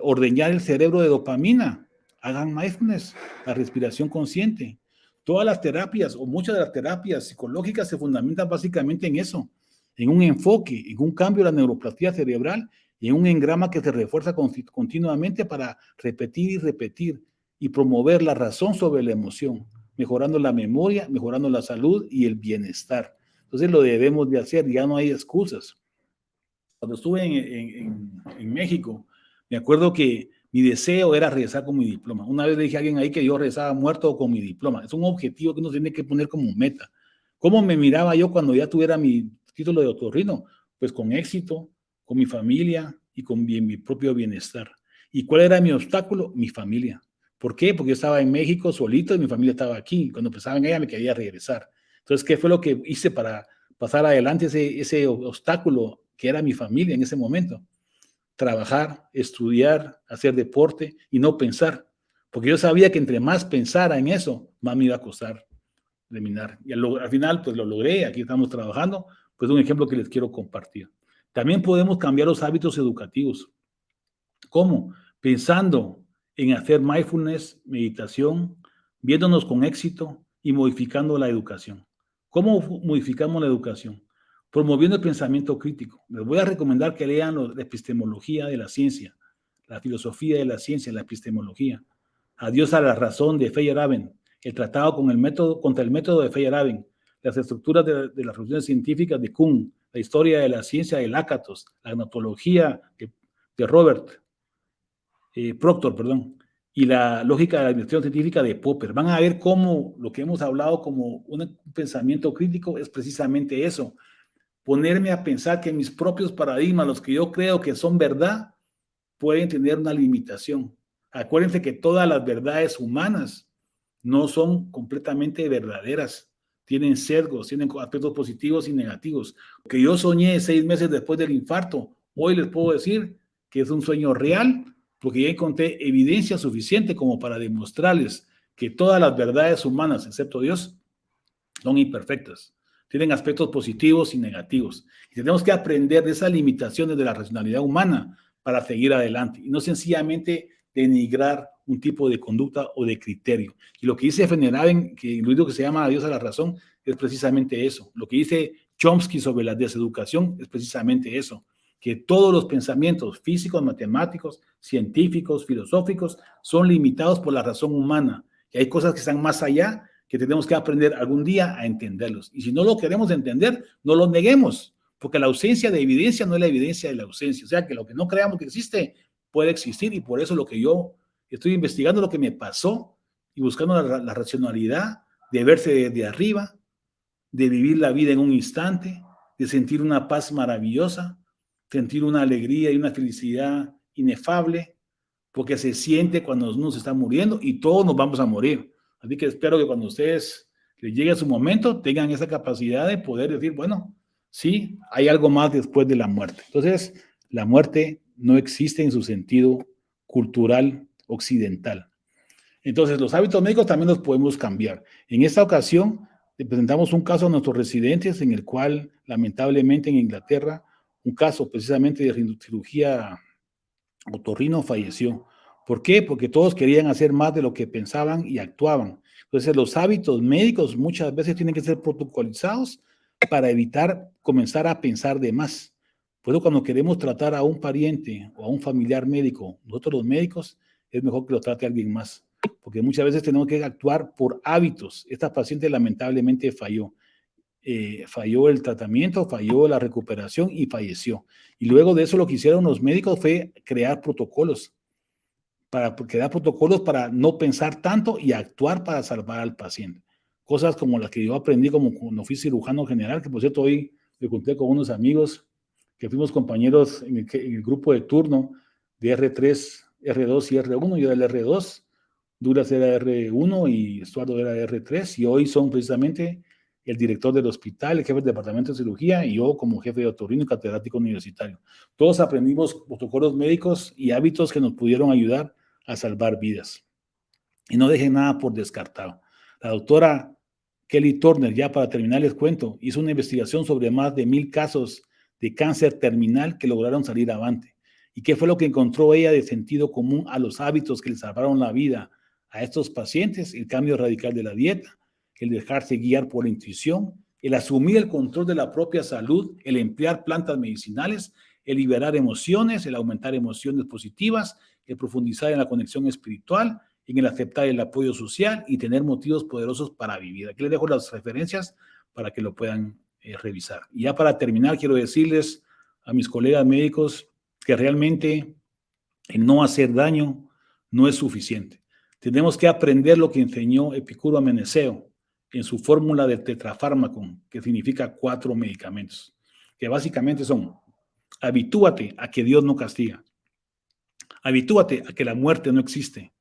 ordeñar el cerebro de dopamina? Hagan mindfulness, la respiración consciente. Todas las terapias o muchas de las terapias psicológicas se fundamentan básicamente en eso, en un enfoque, en un cambio de la neuroplastía cerebral y en un engrama que se refuerza continuamente para repetir y repetir y promover la razón sobre la emoción, mejorando la memoria, mejorando la salud y el bienestar. Entonces lo debemos de hacer, ya no hay excusas. Cuando estuve en México, me acuerdo que mi deseo era regresar con mi diploma. Una vez le dije a alguien ahí que yo regresaba muerto con mi diploma. Es un objetivo que uno tiene que poner como meta. ¿Cómo me miraba yo cuando ya tuviera mi título de otorrino? Pues con éxito, con mi familia y con mi propio bienestar. ¿Y cuál era mi obstáculo? Mi familia. ¿Por qué? Porque yo estaba en México solito y mi familia estaba aquí. Cuando pensaba en ella me quería regresar. Entonces, ¿qué fue lo que hice para pasar adelante ese obstáculo que era mi familia en ese momento? Trabajar, estudiar, hacer deporte y no pensar. Porque yo sabía que entre más pensara en eso, más me iba a costar terminar. Y al final, pues lo logré. Aquí estamos trabajando. Pues un ejemplo que les quiero compartir. También podemos cambiar los hábitos educativos. ¿Cómo? Pensando en hacer mindfulness, meditación, viéndonos con éxito y modificando la educación. ¿Cómo modificamos la educación? Promoviendo el pensamiento crítico. Les voy a recomendar que lean la epistemología de la ciencia, la filosofía de la ciencia, la epistemología. Adiós a la razón de Feyerabend, el tratado contra el método de Feyerabend, las estructuras de las revoluciones científicas de Kuhn, la historia de la ciencia de Lakatos, la gnotología de Robert Proctor, perdón, y la lógica de la investigación científica de Popper. Van a ver cómo lo que hemos hablado como un pensamiento crítico es precisamente eso. Ponerme a pensar que mis propios paradigmas, los que yo creo que son verdad, pueden tener una limitación. Acuérdense que todas las verdades humanas no son completamente verdaderas. Tienen sesgos, tienen aspectos positivos y negativos. Lo que yo soñé 6 meses después del infarto, hoy les puedo decir que es un sueño real, porque ya encontré evidencia suficiente como para demostrarles que todas las verdades humanas, excepto Dios, son imperfectas. Tienen aspectos positivos y negativos. Y tenemos que aprender de esas limitaciones de la racionalidad humana para seguir adelante y no sencillamente denigrar un tipo de conducta o de criterio. Y lo que dice Feyerabend, que lo único que se llama Adiós a la razón, es precisamente eso. Lo que dice Chomsky sobre la deseducación es precisamente eso, que todos los pensamientos físicos, matemáticos, científicos, filosóficos, son limitados por la razón humana. Y hay cosas que están más allá que tenemos que aprender algún día a entenderlos. Y si no lo queremos entender, no lo neguemos, porque la ausencia de evidencia no es la evidencia de la ausencia. O sea, que lo que no creamos que existe puede existir, y por eso lo que yo estoy investigando, lo que me pasó y buscando la racionalidad de verse desde arriba, de vivir la vida en un instante, de sentir una paz maravillosa, sentir una alegría y una felicidad inefable, porque se siente cuando uno se está muriendo y todos nos vamos a morir. Así que espero que cuando ustedes les llegue su momento, tengan esa capacidad de poder decir, bueno, sí, hay algo más después de la muerte. Entonces, la muerte no existe en su sentido cultural occidental. Entonces, los hábitos médicos también los podemos cambiar. En esta ocasión, le presentamos un caso a nuestros residentes en el cual, lamentablemente, en Inglaterra, un caso precisamente de cirugía otorrino falleció. ¿Por qué? Porque todos querían hacer más de lo que pensaban y actuaban. Entonces, los hábitos médicos muchas veces tienen que ser protocolizados para evitar comenzar a pensar de más. Por eso, cuando queremos tratar a un pariente o a un familiar médico, nosotros los médicos, es mejor que lo trate alguien más, porque muchas veces tenemos que actuar por hábitos. Esta paciente lamentablemente falló. Falló el tratamiento, falló la recuperación y falleció. Y luego de eso lo que hicieron los médicos fue crear protocolos porque da protocolos para no pensar tanto y actuar para salvar al paciente. Cosas como las que yo aprendí como cuando fui cirujano general, que por cierto hoy me conté con unos amigos que fuimos compañeros en el grupo de turno de R3, R2 y R1. Yo era el R2, Douglas era R1 y Estuardo era R3, y hoy son precisamente el director del hospital, el jefe del departamento de cirugía, y yo como jefe de otorrino y catedrático universitario. Todos aprendimos protocolos médicos y hábitos que nos pudieron ayudar a salvar vidas. Y no dejen nada por descartado. La doctora Kelly Turner, ya para terminar les cuento, hizo una investigación sobre más de 1,000 casos de cáncer terminal que lograron salir avante. ¿Y qué fue lo que encontró ella de sentido común a los hábitos que le salvaron la vida a estos pacientes? El cambio radical de la dieta, el dejarse guiar por la intuición, el asumir el control de la propia salud, el emplear plantas medicinales, el liberar emociones, el aumentar emociones positivas, el profundizar en la conexión espiritual, en el aceptar el apoyo social y tener motivos poderosos para vivir. Aquí les dejo las referencias para que lo puedan revisar. Y ya para terminar, quiero decirles a mis colegas médicos que realmente el no hacer daño no es suficiente. Tenemos que aprender lo que enseñó Epicuro a Meneceo en su fórmula del tetrafármaco, que significa 4 medicamentos, que básicamente son: habitúate a que Dios no castiga, habitúate a que la muerte no existe,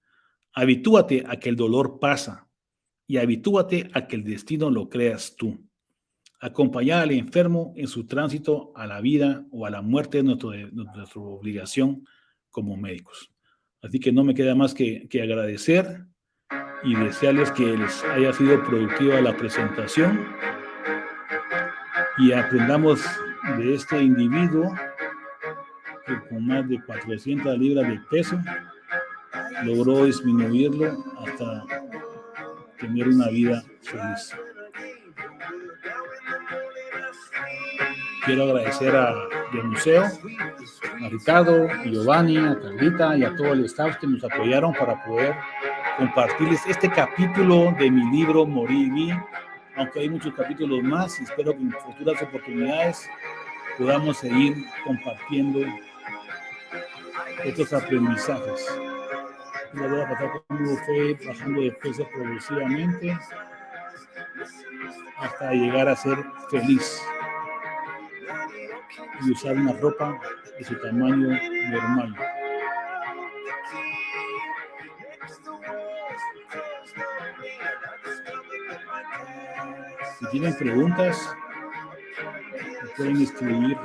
habitúate a que el dolor pasa y habitúate a que el destino lo creas tú. Acompañar al enfermo en su tránsito a la vida o a la muerte es nuestra obligación como médicos. Así que no me queda más que agradecer y desearles que les haya sido productiva la presentación y aprendamos de este individuo que con más de 400 libras de peso logró disminuirlo hasta tener una vida feliz. Quiero agradecer del museo, a Ricardo, a Giovanni, a Carlita y a todo el staff que nos apoyaron para poder compartirles este capítulo de mi libro Morí y Vi, aunque hay muchos capítulos más, y espero que en futuras oportunidades podamos seguir compartiendo estos aprendizajes. Les voy a pasar cómo fue bajando de peso progresivamente hasta llegar a ser feliz y usar una ropa de su tamaño normal. Si tienen preguntas, pueden escribir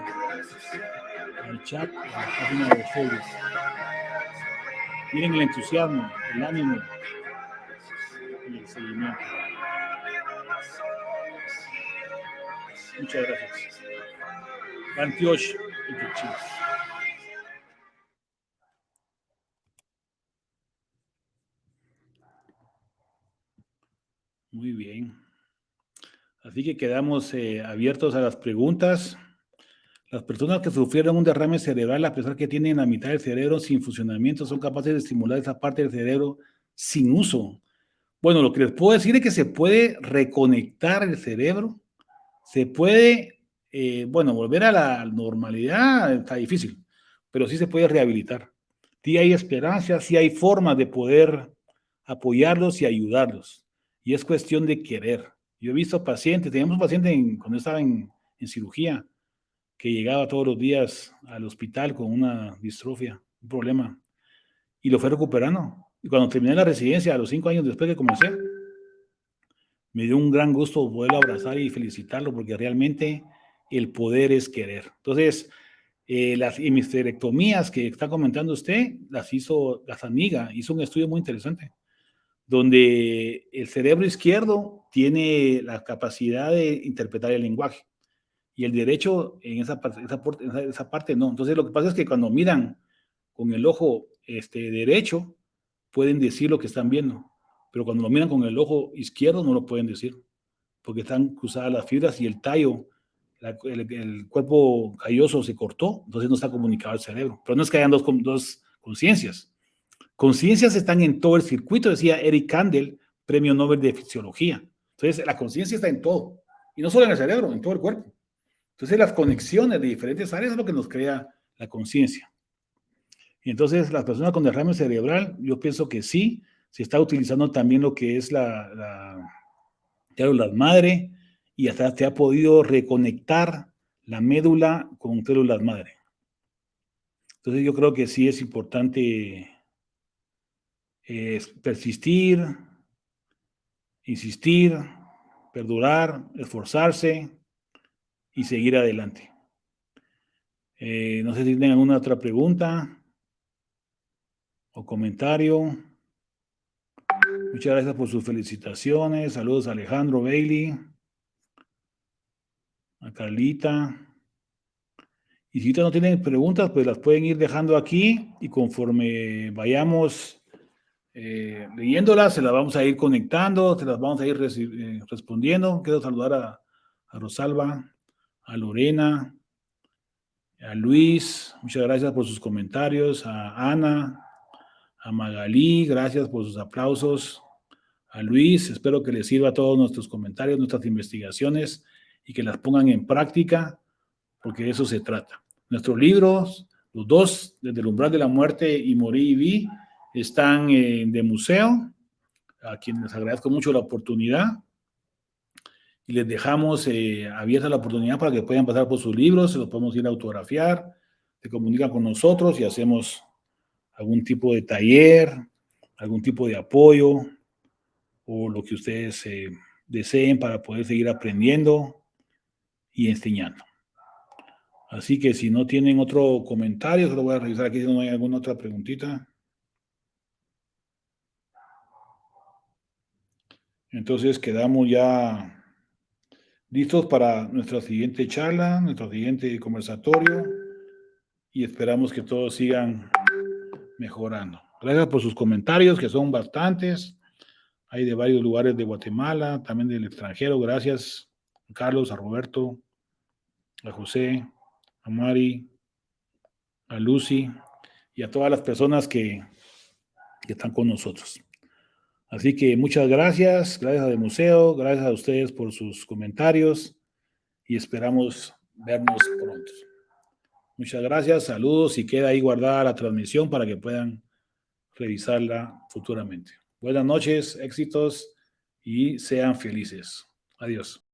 al chat, a la página de Facebook. Miren el entusiasmo, el ánimo y el seguimiento. Muchas gracias. Antioch y Pichín. Muy bien. Así que quedamos abiertos a las preguntas. Las personas que sufrieron un derrame cerebral, a pesar que tienen la mitad del cerebro sin funcionamiento, son capaces de estimular esa parte del cerebro sin uso. Bueno, lo que les puedo decir es que se puede reconectar el cerebro, se puede, volver a la normalidad, está difícil, pero sí se puede rehabilitar. Sí hay esperanza, sí hay formas de poder apoyarlos y ayudarlos. Y es cuestión de querer. Yo he visto pacientes, teníamos pacientes cuando estaba en cirugía, que llegaba todos los días al hospital con una distrofia, un problema, y lo fue recuperando. Y cuando terminé la residencia, a los 5 años después que comencé, me dio un gran gusto poderlo abrazar y felicitarlo, porque realmente el poder es querer. Entonces, las hemisterectomías que está comentando usted, las hizo Gazzaniga, hizo un estudio muy interesante, donde el cerebro izquierdo tiene la capacidad de interpretar el lenguaje, y el derecho en esa parte no. Entonces lo que pasa es que cuando miran con el ojo derecho, pueden decir lo que están viendo, pero cuando lo miran con el ojo izquierdo no lo pueden decir, porque están cruzadas las fibras y el tallo, el cuerpo calloso se cortó, entonces no está comunicado al cerebro. Pero no es que hayan dos conciencias. Conciencias están en todo el circuito, decía Eric Kandel, premio Nobel de Fisiología. Entonces la conciencia está en todo, y no solo en el cerebro, en todo el cuerpo. Entonces las conexiones de diferentes áreas es lo que nos crea la conciencia. Y entonces las personas con derrame cerebral, yo pienso que sí, se está utilizando también lo que es la células madre y hasta te ha podido reconectar la médula con células madre. Entonces yo creo que sí es importante persistir, insistir, perdurar, esforzarse y seguir adelante. No sé si tienen alguna otra pregunta o comentario. Muchas gracias por sus felicitaciones. Saludos a Alejandro Bailey, a Carlita. Y si ustedes no tienen preguntas, pues las pueden ir dejando aquí y conforme vayamos leyéndolas, se las vamos a ir conectando, se las vamos a ir respondiendo. Quiero saludar a Rosalba, a Lorena, a Luis, muchas gracias por sus comentarios, a Ana, a Magalí, gracias por sus aplausos, a Luis, espero que les sirva a todos nuestros comentarios, nuestras investigaciones y que las pongan en práctica, porque de eso se trata. Nuestros libros, los dos, Desde el umbral de la muerte y Morí y Vi, están de museo, a quienes les agradezco mucho la oportunidad y les dejamos abierta la oportunidad para que puedan pasar por sus libros, se los podemos ir a autografiar, se comunican con nosotros y hacemos algún tipo de taller, algún tipo de apoyo o lo que ustedes deseen para poder seguir aprendiendo y enseñando. Así que si no tienen otro comentario, solo voy a revisar aquí si no hay alguna otra preguntita. Entonces quedamos ya listos para nuestra siguiente charla, nuestro siguiente conversatorio y esperamos que todos sigan mejorando. Gracias por sus comentarios, que son bastantes. Hay de varios lugares de Guatemala, también del extranjero. Gracias a Carlos, a Roberto, a José, a Mari, a Lucy y a todas las personas que están con nosotros. Así que muchas gracias, gracias al museo, gracias a ustedes por sus comentarios y esperamos vernos pronto. Muchas gracias, saludos y queda ahí guardada la transmisión para que puedan revisarla futuramente. Buenas noches, éxitos y sean felices. Adiós.